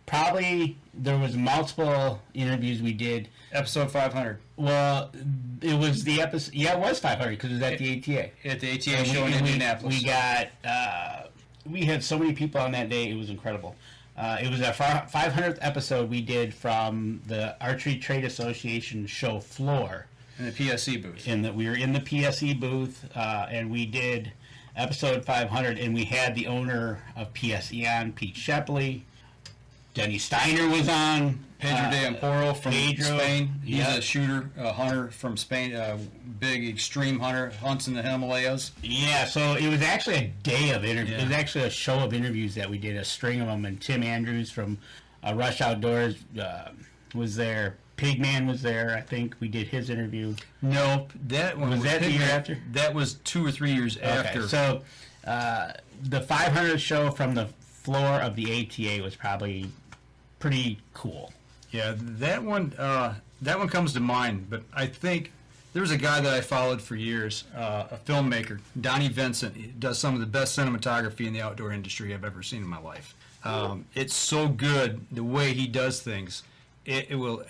Probably there was multiple interviews we did. Episode 500. Well, it was the episode. Yeah, it was 500 because it was at the ATA. At the ATA show in Indianapolis. We got. We had so many people on that day. It was incredible. It was our 500th episode we did from the Archery Trade Association show floor. In the PSE booth. We were in the PSE booth, and we did episode 500, and we had the owner of PSE on, Pete Shepley. Denny Steiner was on. Pedro de Amporo from Spain. He's Yep. a shooter, a hunter from Spain, big extreme hunter, hunts in the Himalayas. Yeah, so it was actually a day of interviews. Yeah. It was actually a show of interviews that we did, a string of them. And Tim Andrews from Rush Outdoors was there. Pigman was there. I think we did his interview. No, that one Was that the year after? That was 2 or 3 years after. Okay, so the 500th show from the floor of the ATA was probably pretty cool. Yeah, that one comes to mind. But I think there was a guy that I followed for years, a filmmaker, Donnie Vincent. He does some of the best cinematography in the outdoor industry I've ever seen in my life. It's so good the way he does things. It'll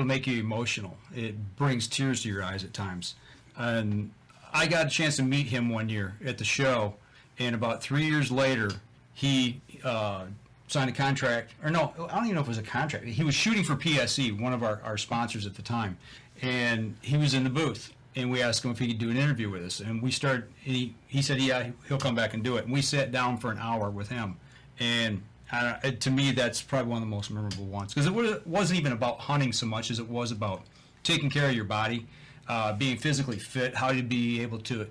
make you emotional. It brings tears to your eyes at times. And I got a chance to meet him one year at the show, and about 3 years later, he signed a contract, or no, I don't even know if it was a contract. He was shooting for PSE, one of our sponsors at the time, and he was in the booth, and we asked him if he could do an interview with us, and he said, yeah, he'll come back and do it, and we sat down for an hour with him, and to me, that's probably one of the most memorable ones, because it wasn't even about hunting so much as it was about taking care of your body, being physically fit, how to be able to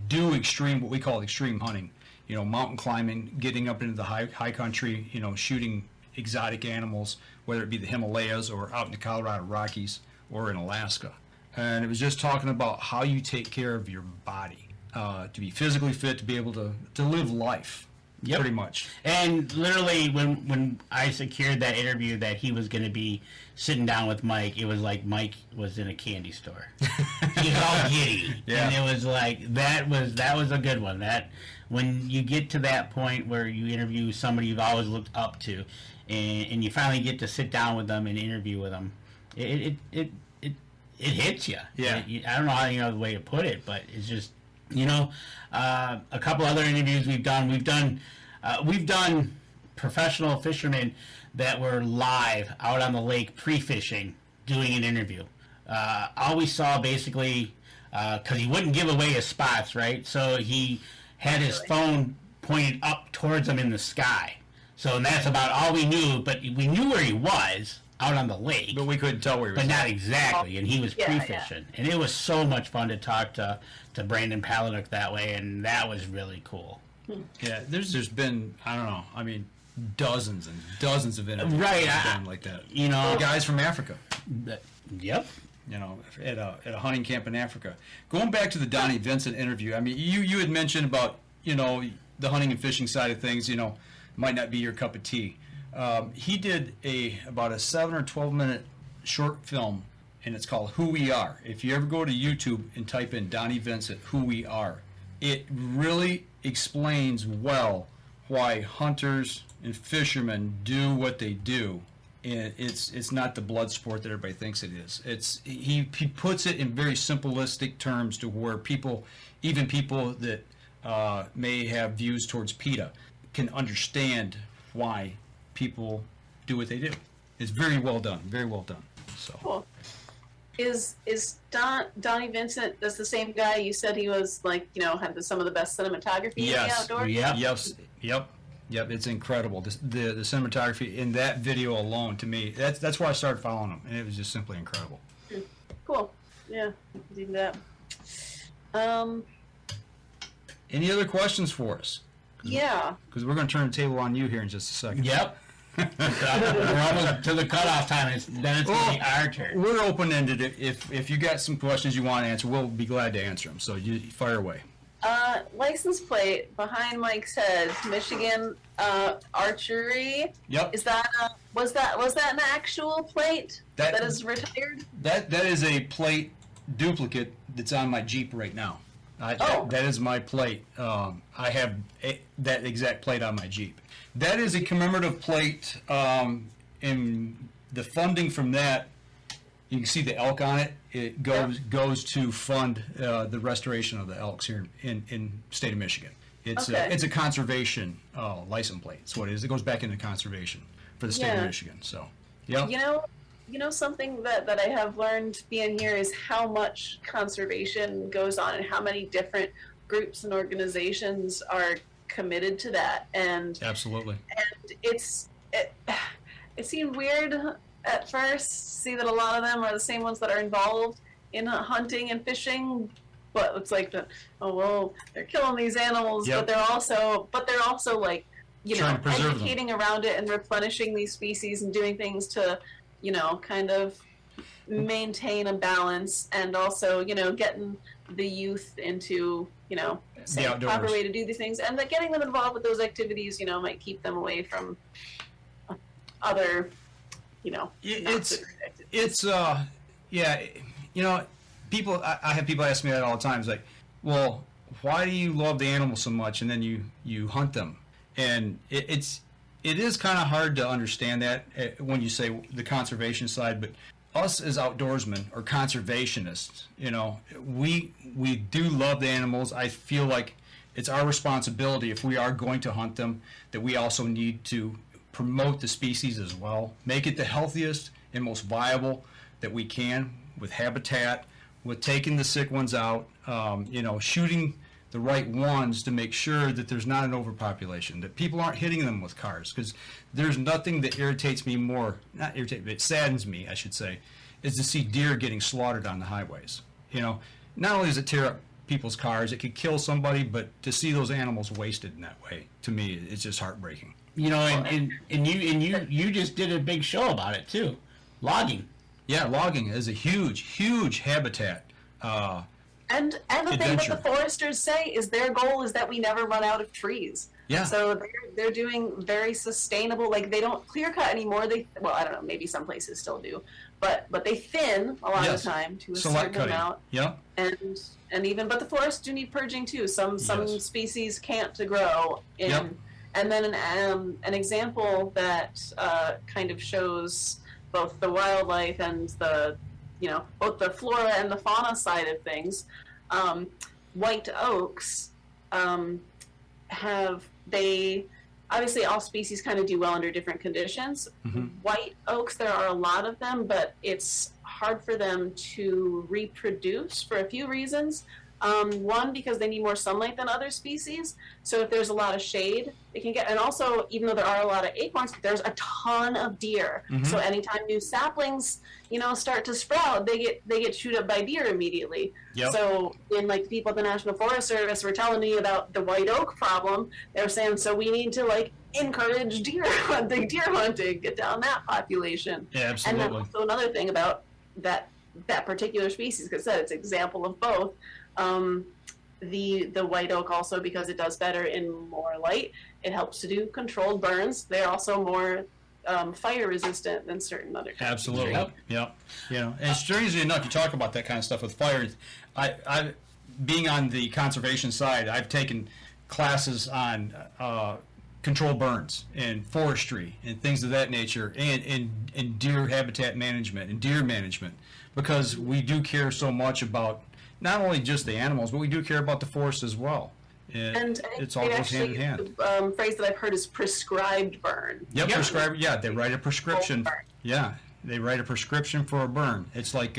do what we call extreme hunting. You know, mountain climbing, getting up into the high country, you know, shooting exotic animals, whether it be the Himalayas or out in the Colorado Rockies or in Alaska. And it was just talking about how you take care of your body, to be physically fit, to be able to live life, pretty much. And literally, when I secured that interview that he was going to be sitting down with Mike, it was like Mike was in a candy store. He was all giddy. Yeah. And it was like, that was a good one. When you get to that point where you interview somebody you've always looked up to, and you finally get to sit down with them and interview with them, it hits you. Yeah. I don't know how the way to put it, but it's just, a couple other interviews we've done professional fishermen that were live out on the lake pre-fishing doing an interview. All we saw basically, because he wouldn't give away his spots, right? So he had his phone pointed up towards him in the sky. So and that's about all we knew, but we knew where he was out on the lake. But we couldn't tell where he was. But not exactly, and he was pre-fishing. Yeah. And it was so much fun to talk to Brandon Palaniuk that way, and that was really cool. Yeah, there's been, I don't know, I mean, dozens and dozens of interviews done like that. Guys from Africa. Yep. At a hunting camp in Africa. Going back to the Donnie Vincent interview, I mean, you had mentioned about, the hunting and fishing side of things, might not be your cup of tea. He did about a 7 or 12 minute short film, and it's called Who We Are. If you ever go to YouTube and type in Donnie Vincent, Who We Are, it really explains well why hunters and fishermen do what they do. And it's not the blood sport that everybody thinks it is. He puts it in very simplistic terms to where even people that may have views towards PETA, can understand why people do what they do. It's very well done, very well done. So cool. Is Donnie Vincent? That's the same guy you said he was had some of the best cinematography in the outdoors. Yep, it's incredible. The cinematography in that video alone, to me, that's why I started following him, and it was just simply incredible. Cool. Yeah, do that. Any other questions for us? Yeah. Because we're going to turn the table on you here in just a second. Yep. We're almost to the cutoff time. Then it's going to be our turn. We're open-ended. If you got some questions you want to answer, we'll be glad to answer them. So you fire away. License plate behind Mike's head, Michigan archery. Yep. Is that was that an actual plate that is retired? That is a plate duplicate that's on my Jeep right now. That is my plate. I have that exact plate on my Jeep. That is a commemorative plate. And the funding from that, you can see the elk on it. It goes to fund the restoration of the elks here in state of Michigan. It's a conservation license plate. That's what it is. It goes back into conservation for the state of Michigan. So, yeah. You know something that I have learned being here is how much conservation goes on and how many different groups and organizations are committed to that. And absolutely. And it seemed weird at first to see that a lot of them are the same ones that are involved in hunting and fishing, but it's like they're killing these animals, but they're also like educating around it and replenishing these species and doing things to kind of maintain a balance, and also getting the youth into the proper way to do these things, and that getting them involved with those activities might keep them away from other people. I have people ask me that all the time. It's like, well, why do you love the animals so much, and then you hunt them? And it is kind of hard to understand that when you say the conservation side. But us as outdoorsmen or conservationists, we do love the animals. I feel like it's our responsibility, if we are going to hunt them, that we also need to promote the species as well, make it the healthiest and most viable that we can, with habitat, with taking the sick ones out, shooting the right ones to make sure that there's not an overpopulation, that people aren't hitting them with cars. Because there's nothing that irritates me more, not irritate, but it saddens me, I should say, is to see deer getting slaughtered on the highways. Not only does it tear up people's cars, it could kill somebody, but to see those animals wasted in that way, to me, it's just heartbreaking. And you just did a big show about it too, logging. Yeah, logging is a huge habitat. And the thing that the foresters say is their goal is that we never run out of trees. Yeah. So they're doing very sustainable. Like, they don't clear cut anymore. I don't know. Maybe some places still do, but they thin a lot of the time to a certain amount. Yeah. But the forests do need purging too. Some species can't to grow in. Yep. And then an example that kind of shows both the wildlife and the both the flora and the fauna side of things. White oaks obviously all species kind of do well under different conditions. Mm-hmm. White oaks, there are a lot of them, but it's hard for them to reproduce for a few reasons. One, because they need more sunlight than other species. So if there's a lot of shade, they can get, and also, even though there are a lot of acorns, there's a ton of deer. Mm-hmm. So anytime new saplings, start to sprout, they get chewed up by deer immediately. Yep. So when the people at the National Forest Service were telling me about the white oak problem, they were saying, so we need to encourage deer hunting, get down that population. Yeah, absolutely. And then also another thing about that particular species, because it's an example of both. The white oak also, because it does better in more light, it helps to do controlled burns. They're also more fire resistant than certain other kinds. Absolutely. Yep. And strangely enough, you talk about that kind of stuff with fire. I being on the conservation side, I've taken classes on controlled burns and forestry and things of that nature, and deer habitat management and deer management, because we do care so much about not only just the animals, but we do care about the forest as well. And it's all goes hand in hand. The phrase that I've heard is prescribed burn. Yep, prescribed. Yeah, they write a prescription. Yeah, they write a prescription for a burn. It's like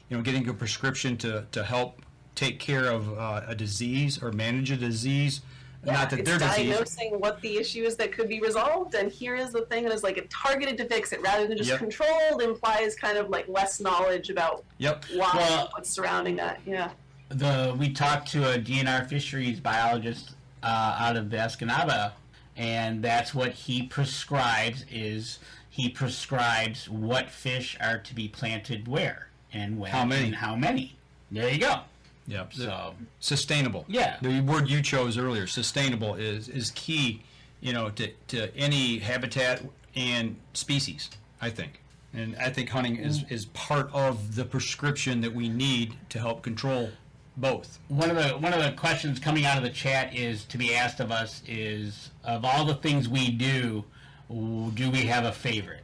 getting a prescription to help take care of a disease or manage a disease. Yeah, not that they're diagnosing what the issue is that could be resolved, and here is the thing that is targeted to fix it rather than just controlled. Implies kind of less knowledge about what's surrounding that. Yeah. We talked to a DNR fisheries biologist out of the Escanaba and that's what he prescribes. He prescribes what fish are to be planted where and when and how many. There you go. Yep. So sustainable. Yeah. The word you chose earlier, sustainable, is key, to any habitat and species, I think. And I think hunting is part of the prescription that we need to help control both. One of the questions coming out of the chat is to be asked of us is, of all the things we do we have a favorite?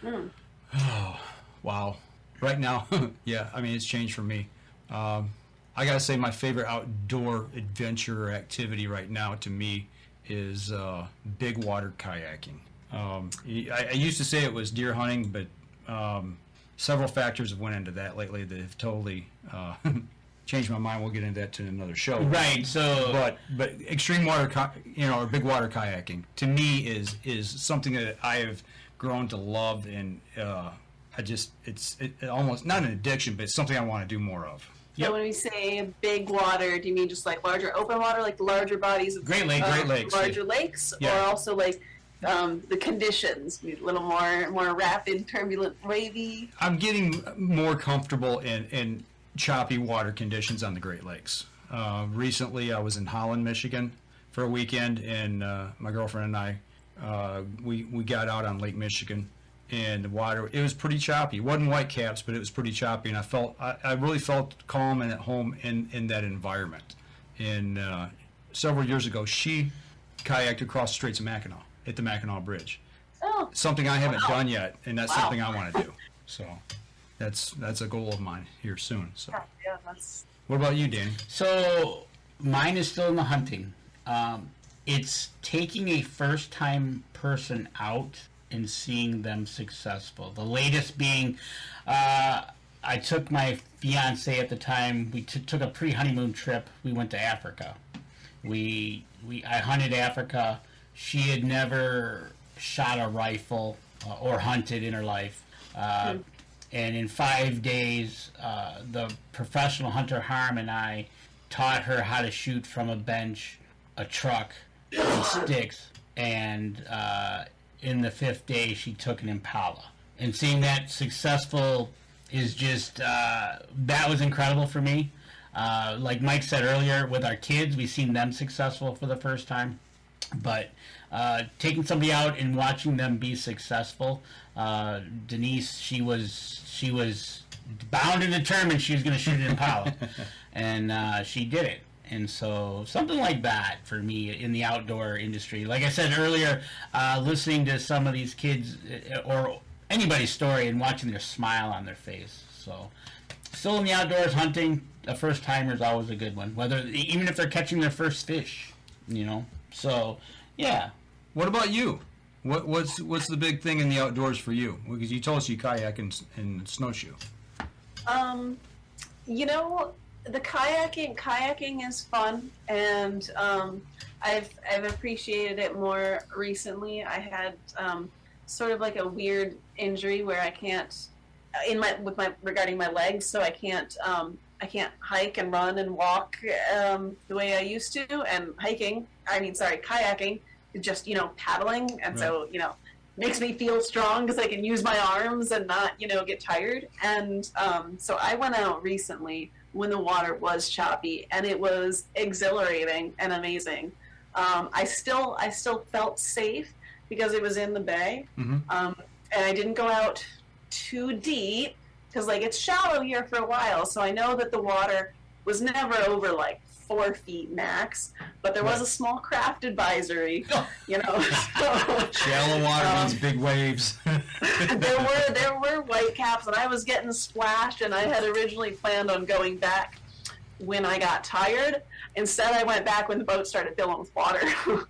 Oh, wow. Right now, yeah, I mean, it's changed for me. I gotta say my favorite outdoor adventure or activity right now to me is big water kayaking. I used to say it was deer hunting, but several factors have went into that lately that have totally changed my mind. We'll get into that to another show. Right. So, but extreme water, or big water kayaking to me is something that I have grown to love, and it's almost not an addiction, but it's something I want to do more of. So when we say big water, do you mean just like larger open water, like larger bodies of Great Lakes, larger lakes, or also like the conditions, a little more rapid, turbulent, wavy? I'm getting more comfortable in choppy water conditions on the Great Lakes. Recently, I was in Holland, Michigan for a weekend, and my girlfriend and I, we got out on Lake Michigan, and the water, it was pretty choppy. It wasn't white caps, but it was pretty choppy, and I really felt calm and at home in that environment. And several years ago, she kayaked across the Straits of Mackinac at the Mackinac Bridge. Oh, something I haven't done yet, and that's something I want to do. So that's a goal of mine here soon. So yeah, that's. What about you, Danny? So mine is still in the hunting. It's taking a first-time person out and seeing them successful. The latest being, I took my fiance at the time. We took a pre-honeymoon trip. We went to Africa. I hunted Africa. She had never shot a rifle or hunted in her life. And in 5 days, the professional hunter Harm and I taught her how to shoot from a bench, a truck, and sticks. And in the 5th day, she took an Impala. And seeing that successful is just, that was incredible for me. Like Mike said earlier, with our kids, we've seen them successful for the first time. But taking somebody out and watching them be successful, Denise, she was bound and determined she was going to shoot an Impala, and she did it. And so something like that for me in the outdoor industry. Like I said earlier, listening to some of these kids or anybody's story and watching their smile on their face. So still in the outdoors hunting, a first timer is always a good one. Even if they're catching their first fish, So yeah. What about you? What's the big thing in the outdoors for you? Because you told us you kayak and snowshoe. The kayaking is fun, and I've appreciated it more recently. I had sort of like a weird injury where I can't regarding my legs, so I can't hike and run and walk the way I used to. And kayaking is just paddling, and so makes me feel strong because I can use my arms and not get tired. And so I went out recently when the water was choppy, and it was exhilarating and amazing. I still felt safe because it was in the bay, and I didn't go out too deep because it's shallow here for a while. So I know that the water was never over 4 feet max, but there was a small craft advisory, Shallow water means big waves. there were white caps, and I was getting splashed, and I had originally planned on going back when I got tired. Instead, I went back when the boat started filling with water. So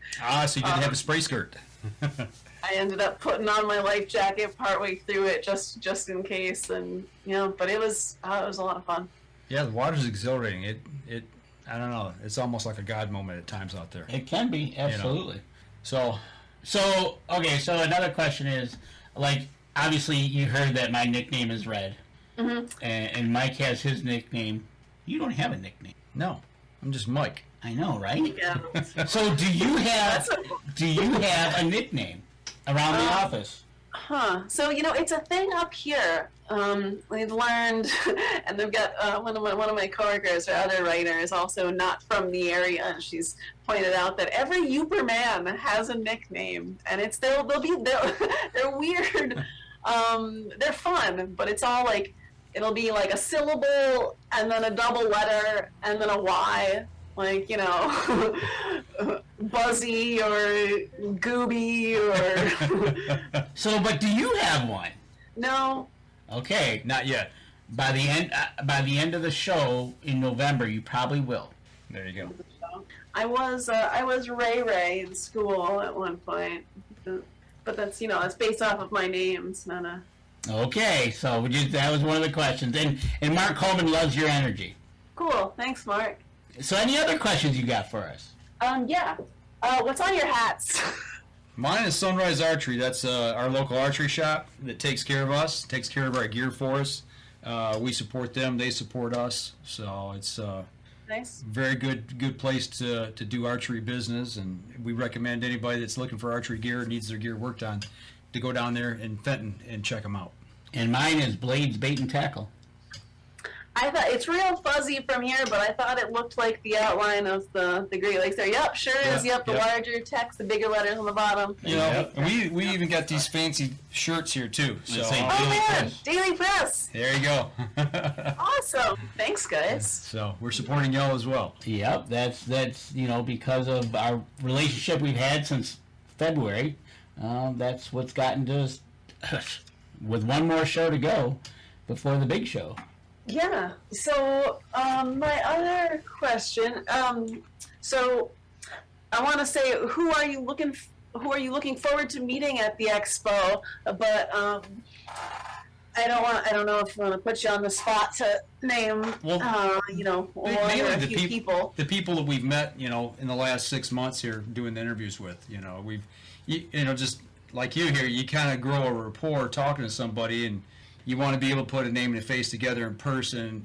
you didn't have a spray skirt. I ended up putting on my life jacket partway through it just in case, and but it was a lot of fun. Yeah, the water's exhilarating. It I don't know. It's almost like a God moment at times out there. It can be, absolutely. So okay. So another question is, obviously you heard that my nickname is Red, and Mike has his nickname. You don't have a nickname. No, I'm just Mike. I know, right? Yeah. So do you have a nickname around the office? So it's a thing up here. We've learned, and they've got one of my coworkers or other writers, also not from the area, and she's pointed out that every Youper man has a nickname, and they're weird. They're fun, but it's all like it'll be like a syllable and then a double letter and then a Y. Like, Buzzy or Gooby or... So, but do you have one? No. Okay. Not yet. By the end of the show in November, you probably will. There you go. I was Ray Ray in school at one point. But that's, that's based off of my name. It's not a... Okay, so that was one of the questions. And Mark Coleman loves your energy. Cool. Thanks, Mark. So any other questions you got for us? Yeah. What's on your hats? Mine is Sunrise Archery. That's our local archery shop that takes care of us, takes care of our gear for us. We support them, they support us. So it's Nice. very good place to do archery business, and we recommend anybody that's looking for archery gear, needs their gear worked on, to go down there in Fenton and check them out. And mine is Blades Bait and Tackle. I thought it's real fuzzy from here, but I thought it looked like the outline of the Great Lakes there. Yep, sure is. Yeah, Yep, the yep. larger text, the bigger letters on the bottom. And we even got these fancy shirts here too. So Same. Oh Daily man, Press. Daily Press. there you go. Awesome. Thanks, guys. So we're supporting y'all as well. Yep, that's because of our relationship we've had since February. That's what's gotten to us with one more show to go before the big show. Yeah. So my other question. So I want to say, who are you looking forward to meeting at the expo? But I don't know if I want to put you on the spot to name. One or a few people. The people that we've met, in the last 6 months here doing the interviews with, we've, just like you here, you kind of grow a rapport talking to somebody, and you want to be able to put a name and a face together in person,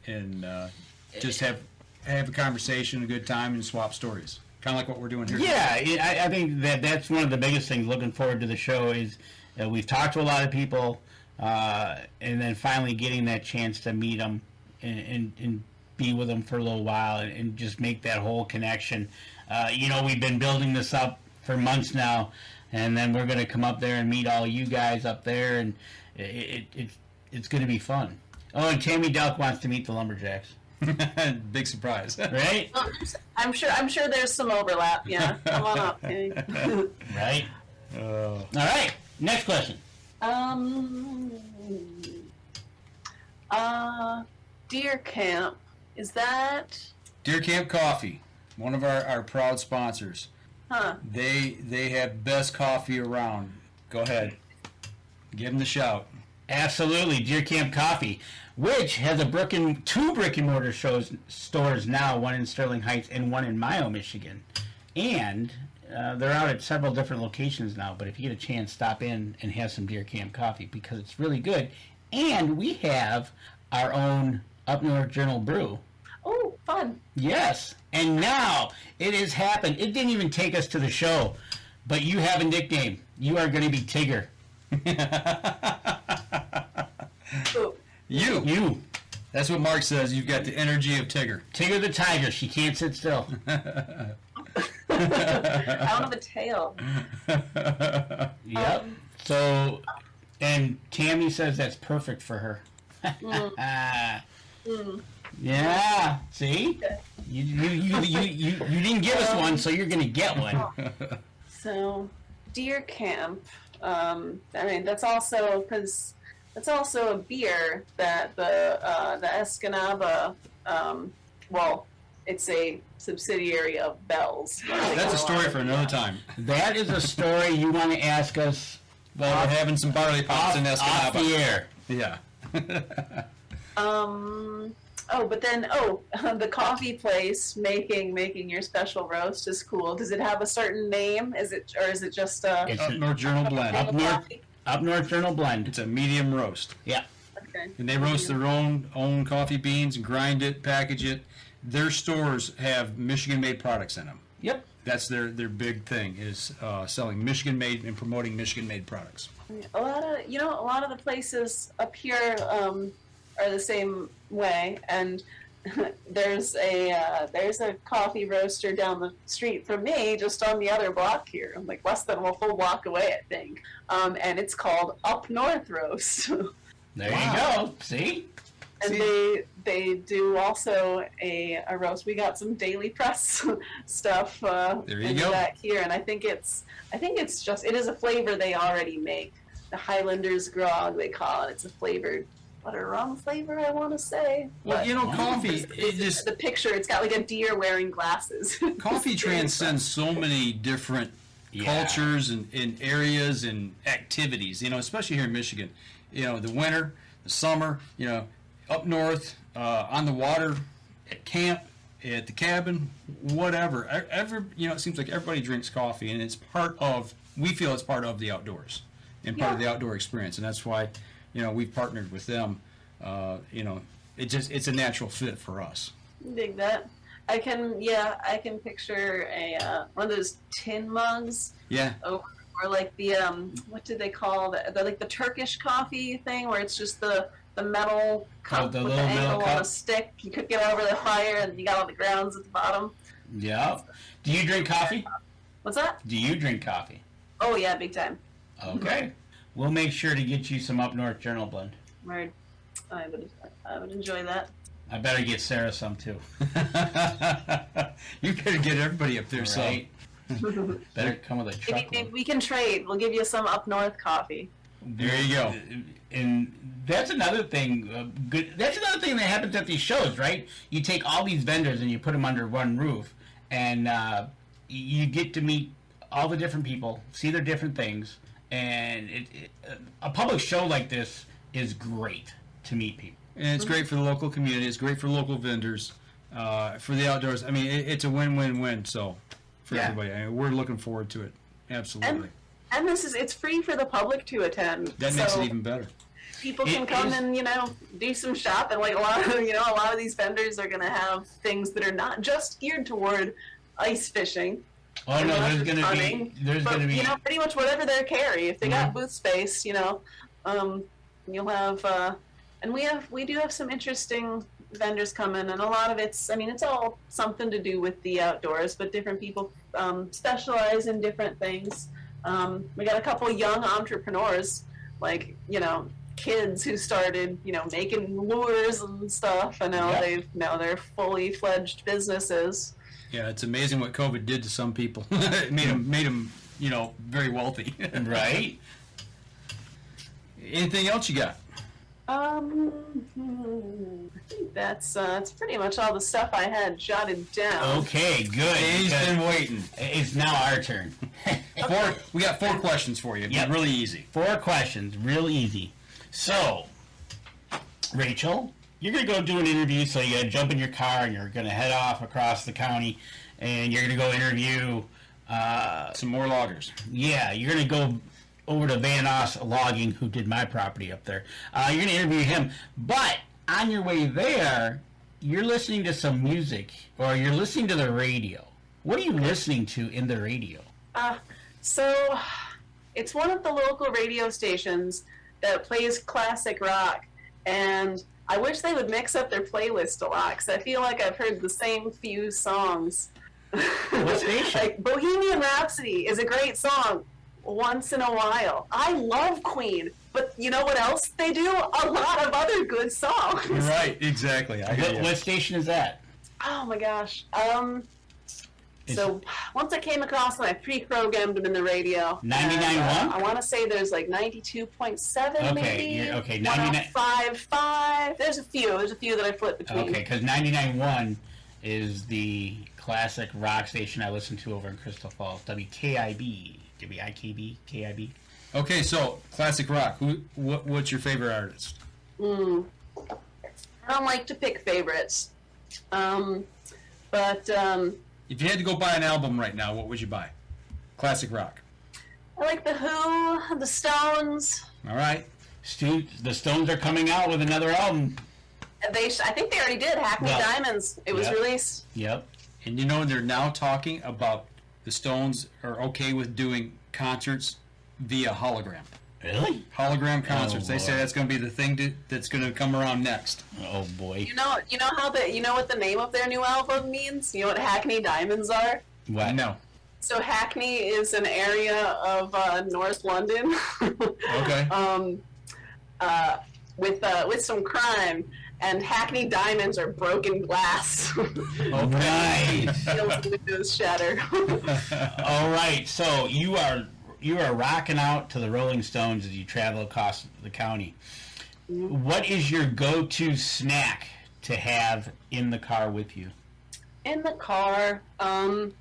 and just have a conversation, a good time, and swap stories. Kind of like what we're doing here. Yeah, I think that's one of the biggest things looking forward to the show is we've talked to a lot of people, and then finally getting that chance to meet them and be with them for a little while and just make that whole connection. We've been building this up for months now, and then we're going to come up there and meet all you guys up there, and it's going to be fun. Oh, and Tammy Delk wants to meet the Lumberjacks. Big surprise. Right? I'm sure there's some overlap. Yeah, come on up. Right. All right. Next question. Deer Camp. Is that? Deer Camp Coffee, one of our proud sponsors. Huh. They have best coffee around. Go ahead. Give them the shout. Absolutely, Deer Camp Coffee, which has two brick and mortar stores now, one in Sterling Heights and one in Mayo, Michigan. And they're out at several different locations now, but if you get a chance, stop in and have some Deer Camp Coffee because it's really good. And we have our own Up North Journal brew. Oh, fun. Yes, and now it has happened. It didn't even take us to the show, but you have a nickname. You are going to be Tigger. You. That's what Mark says. You've got the energy of Tigger. Tigger the tiger. She can't sit still. I don't have a tail. Yep. So, and Tammy says that's perfect for her. Yeah. See, you didn't give us one, so you're gonna get one. So, Deer Camp. That's also a beer that the Escanaba. It's a subsidiary of Bell's. That's a story for another time. That is a story you want to ask us. Well, we're having some barley pops in Escanaba. Off the air. Yeah. The coffee place making your special roast is cool. Does it have a certain name? Is it just a It's Up North Journal Blend. Up North Journal Blend. It's a medium roast. Yeah. Okay. And they roast their own coffee beans and grind it, package it. their stores have Michigan-made products in them. Yep. That's their big thing, is selling Michigan-made and promoting Michigan-made products. A lot of the places up here are the same way, and there's a coffee roaster down the street from me, just on the other block here. I'm like less than a full block away, I think, and it's called Up North Roast. There you go. See? And they do also a roast. We got some Daily Press stuff There you in the go. back here, and I think it is a flavor they already make. The Highlanders grog, they call it. It's a flavored butter rum flavor, I want to say. Well, But you know, coffee, it just, the picture, it's got like a deer wearing glasses. coffee transcends so many different cultures and areas and activities, you know, especially here in Michigan. You know, the winter, the summer, you know, up north, on the water, at camp, at the cabin, whatever. It seems like everybody drinks coffee, and we feel it's part of the outdoors and part of the outdoor experience, and that's why, you know, we've partnered with them. It's a natural fit for us. Dig that. I can picture one of those tin mugs. Yeah. Or like the what did they call the Turkish coffee thing, where it's just the metal cup the with the little metal handle on cup. a stick. You cook it over the fire, and you got all the grounds at the bottom. Yeah. Do you drink coffee? What's that? Do you drink coffee? Oh yeah, big time. Okay. We'll make sure to get you some Up North Journal blend. Word. I would enjoy that. I better get Sarah some too. You better get everybody up there, Right? Better come with a truck. Maybe we can trade. We'll give you some Up North coffee. There you go. And that's another thing. That's another thing that happens at these shows, right? You take all these vendors and you put them under one roof, and you get to meet all the different people, see their different things, and a public show like this is great to meet people. And it's great for the local community. It's great for local vendors, for the outdoors. I mean, it's a win-win-win. So for everybody, I mean, we're looking forward to it. Absolutely. And it's free for the public to attend. That makes it even better. People can come and do some shopping. Like a lot of these vendors are going to have things that are not just geared toward ice fishing. Oh no, there's going to be pretty much whatever they carry. If they got booth space, you'll have and we do have some interesting vendors coming, and a lot of it's all something to do with the outdoors, but different people specialize in different things. We got a couple young entrepreneurs, like kids who started making lures and stuff, and now they're fully fledged businesses. Yeah, it's amazing what COVID did to some people. It made them very wealthy. right. Anything else you got? I think that's pretty much all the stuff I had jotted down. Okay, good. He's been waiting. It's now our turn. We got 4 questions for you. Yep. Really easy. 4 questions, real easy. So, Rachel, you're going to go do an interview, so you got to jump in your car and you're going to head off across the county, and you're going to go interview some more loggers. Yeah, you're going to go over to Van Oss Logging, who did my property up there. You're going to interview him, but on your way there, you're listening to some music, or you're listening to the radio. What are you listening to in the radio? So it's one of the local radio stations that plays classic rock, and I wish they would mix up their playlist a lot, because I feel like I've heard the same few songs. What station? Like Bohemian Rhapsody is a great song once in a while. I love Queen, but you know what else they do? A lot of other good songs. Right, exactly. What station is that? Oh my gosh. So once I came across them, I pre-programmed them in the radio. 99.1? I want to say there's like 92.7 maybe. Okay, 99. 105.5. There's a few that I flip between. Okay, because 99.1 is the classic rock station I listen to over in Crystal Falls. WKIB. WIKB? KIB? Okay, so classic rock. What's your favorite artist? I don't like to pick favorites. But If you had to go buy an album right now, what would you buy? Classic rock. I like The Who, The Stones. All right. The Stones are coming out with another album. I think they already did. Hackney Diamonds. It was released. Yep. And they're now talking about the Stones are okay with doing concerts via hologram. Really? Hologram concerts. Oh, they say boy. that's going to be the thing that's going to come around next. Oh boy. You know what the name of their new album means? You know what Hackney Diamonds are? What? No. So Hackney is an area of North London. Okay. With some crime, and Hackney Diamonds are broken glass. Nice. Feels the windows shatter. All right. So you are rocking out to the Rolling Stones as you travel across the county. What is your go-to snack to have in the car with you? In the car, sometimes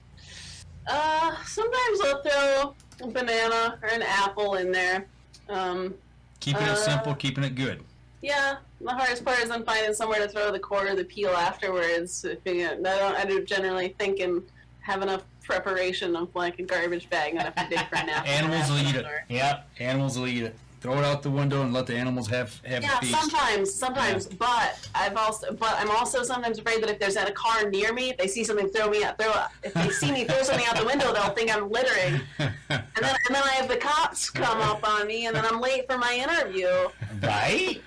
I'll throw a banana or an apple in there. Keeping it simple, keeping it good. Yeah, the hardest part is I'm finding somewhere to throw the core or the peel afterwards. I don't generally think and have enough preparation of like a garbage bag. I have to dig for an apple. Animals will eat it. Yep. Animals will eat it. Throw it out the window and let the animals have a feast. Sometimes. Yeah. But I'm also sometimes afraid that if there's a car near me, if they see something if they see me throw something out the window, they'll think I'm littering, and then I have the cops come up on me, and then I'm late for my interview. Right.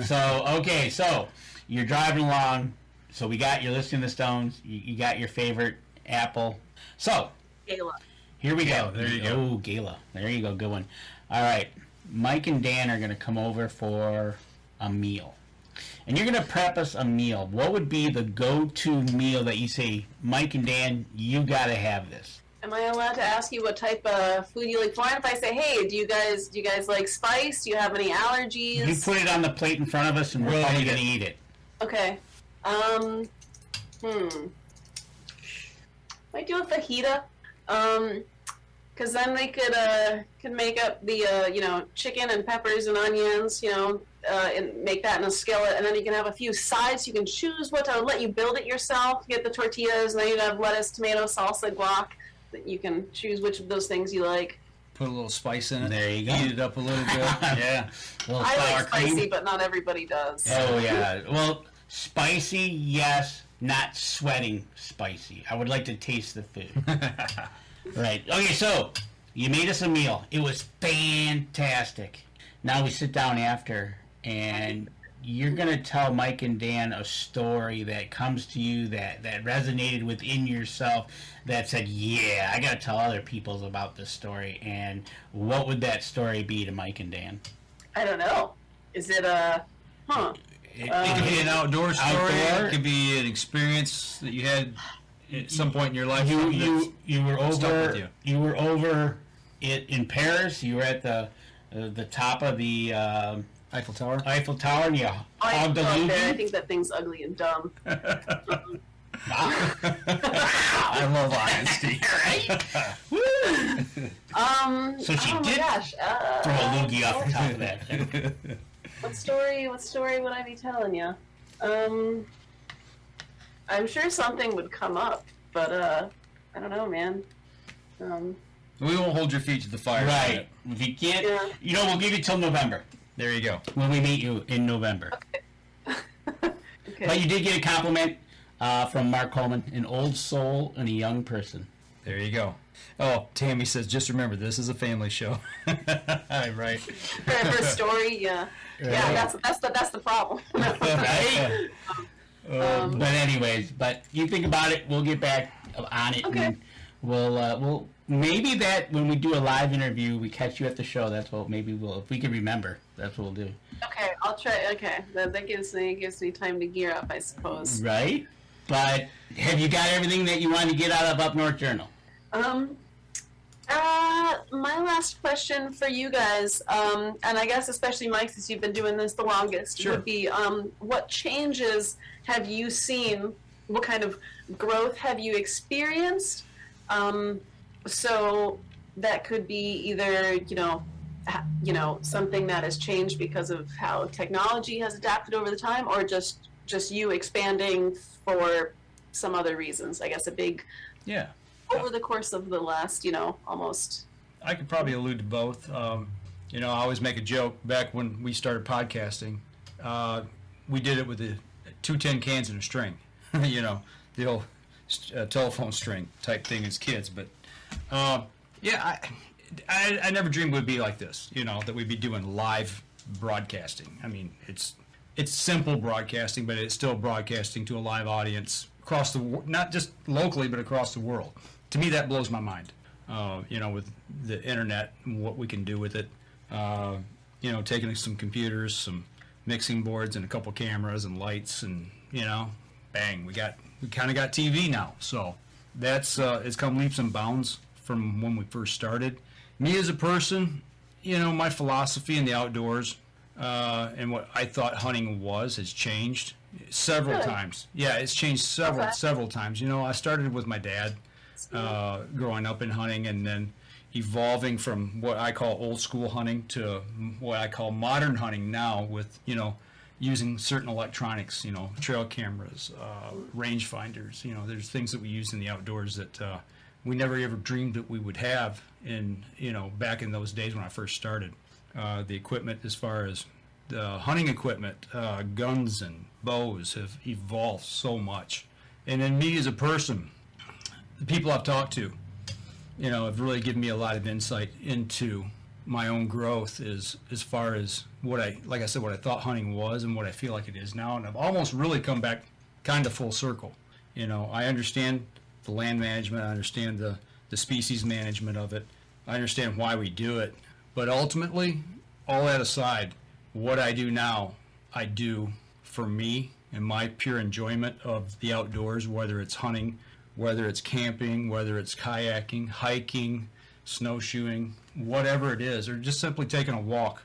So you're driving along. So you're listening to the Stones. You got your favorite apple. So Gala. here we Gala, go. there you go. Oh, Gala. There you go. Good one. All right. Mike and Dan are going to come over for a meal. And you're going to prep us a meal. What would be the go-to meal that you say, Mike and Dan, you got to have this? Am I allowed to ask you what type of food you like? Fine if I say, hey, do you guys like spice? Do you have any allergies? You put it on the plate in front of us, and we're probably going to eat it. Okay. Might do a fajita. Because then we could make up the chicken and peppers and onions, and make that in a skillet, and then you can have a few sides. You can choose what to let you build it yourself. Get the tortillas, and then you have lettuce, tomato, salsa, guac. You can choose which of those things you like. Put a little spice in it. There you go. Heat it up a little bit. Yeah. A little I sour like spicy, cream. but not everybody does. Oh, yeah. Well, spicy, yes. Not sweating spicy. I would like to taste the food. Right. Okay, so you made us a meal. It was fantastic. Now we sit down after, and you're going to tell Mike and Dan a story that comes to you that resonated within yourself, that said, yeah, I got to tell other people about this story. And what would that story be to Mike and Dan? I don't know. Is it It could be an outdoor story. Outdoor? It could be an experience that you had at some point in your life. You were stuck over with you. you were over it in Paris. You were at the top of the Eiffel Tower. And you hogged the I loogie. think that thing's ugly and dumb. I love honesty. So she oh my did gosh. throw a loogie off the top of that. What story would I be telling you? I'm sure something would come up, but I don't know, man. We won't hold your feet to the fire. Right. If you can't, Yeah. we'll give you till November There you go. when we meet you in November. Okay. But you did get a compliment from Mark Coleman, an old soul and a young person. There you go. Oh, Tammy says, just remember, this is a family show. Right. For a story, yeah. Yeah, that's the problem. Right? Um, But anyways, you think about it, we'll get back on it. Okay. And we'll maybe that when we do a live interview, we catch you at the show. That's what maybe if we can remember, that's what we'll do. Okay, I'll try. Okay, that gives me time to gear up, I suppose. Right? But have you got everything that you wanted to get out of Up North Journal? My last question for you guys, and I guess especially Mike, since you've been doing this the longest, Sure. would be what changes have you seen? What kind of growth have you experienced? So that could be either something that has changed because of how technology has adapted over the time, or just you expanding for some other reasons. I guess Yeah. over the course of the last, almost. I could probably allude to both. I always make a joke back when we started podcasting. We did it with two tin cans and a string, you know, the old telephone string type thing as kids. But yeah, I never dreamed it would be like this, you know, that we'd be doing live broadcasting. I mean, it's simple broadcasting, but it's still broadcasting to a live audience across the not just locally, but across the world. To me, that blows my mind. You know, with the internet and what we can do with it. You know, taking some computers, some mixing boards, and a couple cameras and lights, and you know, bang, we kind of got TV now. So that's it's come leaps and bounds from when we first started. Me as a person, you know, my philosophy in the outdoors and what I thought hunting has changed several times. Yeah, it's changed several times. You know, I started with my dad growing up in hunting, and then evolving from what I call old school hunting to what I call modern hunting now, with, you know, using certain electronics, you know, trail cameras, range finders. You know, there's things that we use in the outdoors that we never ever dreamed that we would have in, you know, back in those days when I first started. The equipment, as far as the hunting equipment, guns and bows, have evolved so much. And then me as a person, the people I've talked to, you know, have really given me a lot of insight into my own growth as far as what like I said, what I thought hunting was and what I feel like it is now. And I've almost really come back kind of full circle. You know, I understand the land management, I understand the species management of it, I understand why we do it. But ultimately, all that aside, what I do now, I do for me and my pure enjoyment of the outdoors, whether it's hunting, whether it's camping, whether it's kayaking, hiking, snowshoeing, whatever it is, or just simply taking a walk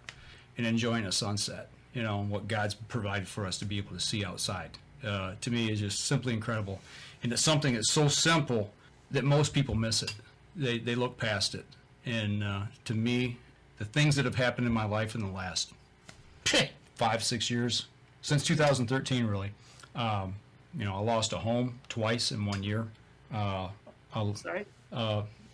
and enjoying a sunset, you know, what God's provided for us to be able to see outside. To me, is just simply incredible. And it's something that's so simple that most people miss it. They look past it. And to me, the things that have happened in my life in the last 5-6 years, since 2013 really, you know, I lost a home twice in 1 year. Sorry.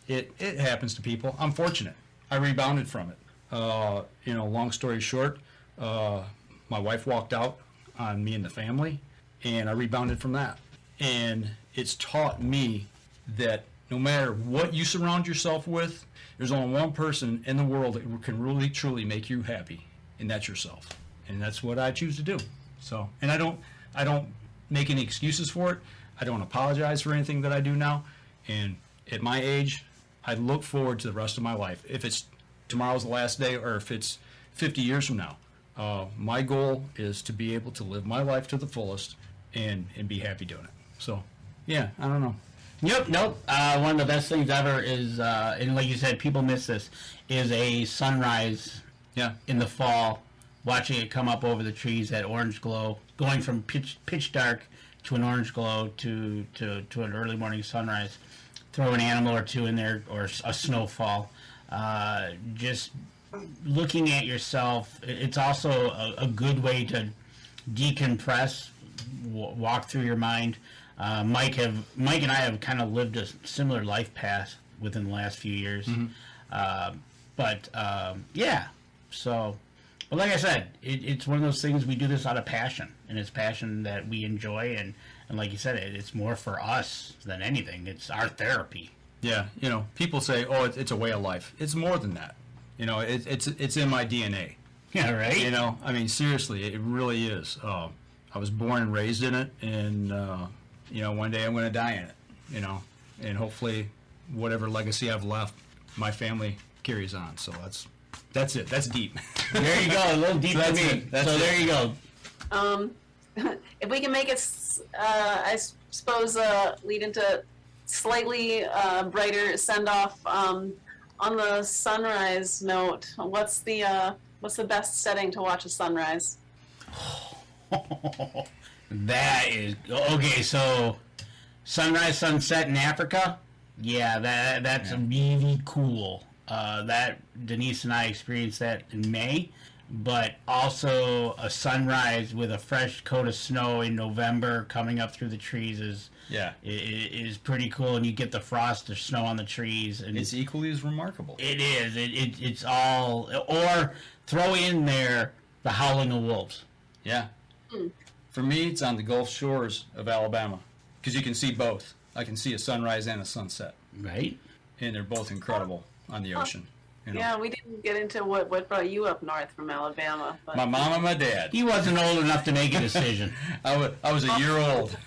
It happens to people. I'm fortunate. I rebounded from it. You know, long story short, my wife walked out on me and the family, and I rebounded from that. And it's taught me that no matter what you surround yourself with, there's only one person in the world that can really, truly make you happy, and that's yourself. And that's what I choose to do. So, and I don't make any excuses for it. I don't apologize for anything that I do now. And at my age, I look forward to the rest of my life. If it's tomorrow's the last day, or if it's 50 years from now, my goal is to be able to live my life to the fullest and be happy doing it. So, yeah, I don't know. Yep, nope. One of the best things ever is, and like you said, people miss this, is a sunrise in the fall, watching it come up over the trees, that orange glow, going from pitch dark to an orange glow to an early morning sunrise. Throw an animal or two in there, or a snowfall. Just looking at yourself, it's also a good way to decompress, walk through your mind. Mike and I have kind of lived a similar life path within the last few years. Mm-hmm. Yeah. So, but like I said, it's one of those things, we do this out of passion, and it's passion that we enjoy, and like you said, it's more for us than anything. It's our therapy. Yeah, you know, people say, oh, it's a way of life. It's more than that. You know, it's in my DNA. Yeah, right? You know, I mean, seriously, it really is. I was born and raised in it, and, you know, one day I'm going to die in it, you know, and hopefully whatever legacy I've left, my family carries on. So that's it. That's deep. There you go. A little deep for me. There you go. If we can make it, I suppose, lead into slightly brighter send-off on the sunrise note. What's the best setting to watch a sunrise? That is okay. So, sunrise, sunset in Africa. Yeah, that's really cool. That Denise and I experienced that in May, but also a sunrise with a fresh coat of snow in November coming up through the trees is pretty cool, and you get the frost or snow on the trees, and it's equally as remarkable. It is. It's all, or throw in there the howling of wolves. Yeah. For me, it's on the Gulf shores of Alabama because you can see both. I can see a sunrise and a sunset, Right? and they're both incredible on the ocean. You know? Yeah, we didn't get into what brought you up north from Alabama. But My mom and my dad. He wasn't old enough to make a decision. I was a year old,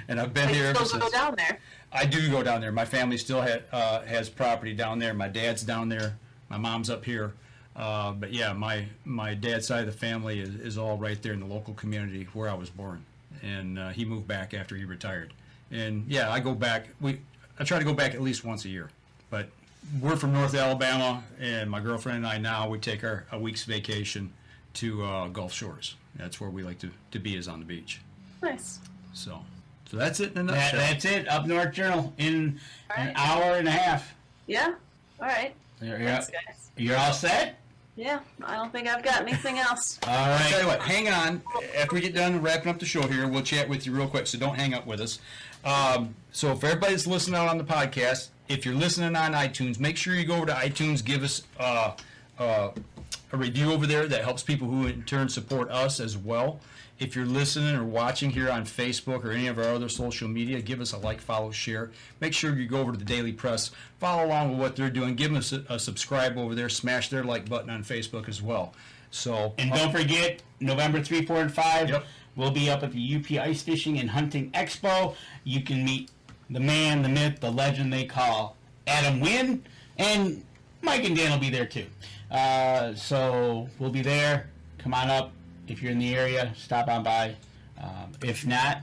and I've been you here ever still since. go down there. I do go down there. My family still has property down there. My dad's down there. My mom's up here. But yeah, my dad's side of the family is all right there in the local community where I was born. And he moved back after he retired. And yeah, I go back. I try to go back at least once a year. But we're from North Alabama, and my girlfriend and I now, we take a week's vacation to Gulf Shores. That's where we like to be, is on the beach. Nice. So that's it in a nutshell. That's it. Up North Journal in an hour and a half. Yeah. All right. Thanks, guys. You're all set? Yeah, I don't think I've got anything else. All I'll tell right. you what, hang on. After we get done wrapping up the show here, we'll chat with you real quick, so don't hang up with us. So if everybody's listening out on the podcast, if you're listening on iTunes, make sure you go over to iTunes, give us a review over there. That helps people who in turn support us as well. If you're listening or watching here on Facebook or any of our other social media, give us a like, follow, share. Make sure you go over to the Daily Press, follow along with what they're doing, give them a subscribe over there, smash their like button on Facebook as well. So, And don't forget, November 3, 4, and 5, Yep. we'll be up at the UP Ice Fishing and Hunting Expo. You can meet the man, the myth, the legend they call Adam Wynn, and Mike and Dan will be there too. So we'll be there. Come on up. If you're in the area, stop on by. If not,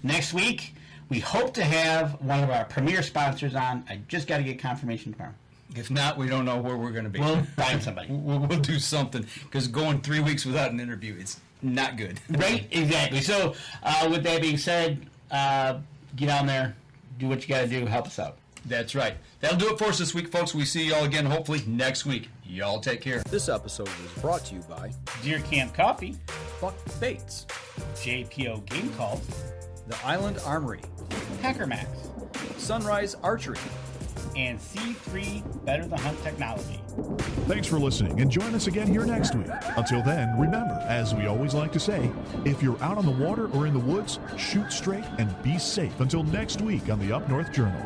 next week, we hope to have one of our premier sponsors on. I just got to get confirmation tomorrow. if not, we don't know where we're going to be. We'll find somebody. We'll do something, because going 3 weeks without an interview, it's not good. Right? Exactly. So, with that being said, get on there, do what you got to do, help us out. That's right. That'll do it for us this week, folks. We see y'all again, hopefully, next week. Y'all take care. This episode was brought to you by Deer Camp Coffee, Buck Baits, JPO Game Calls, The Island Armory, Hacker Max, Sunrise Archery. and C3 Better the Hunt Technology. Thanks for listening, and join us again here next week. Until then, remember, as we always like to say, if you're out on the water or in the woods, shoot straight and be safe. Until next week on the Up North Journal.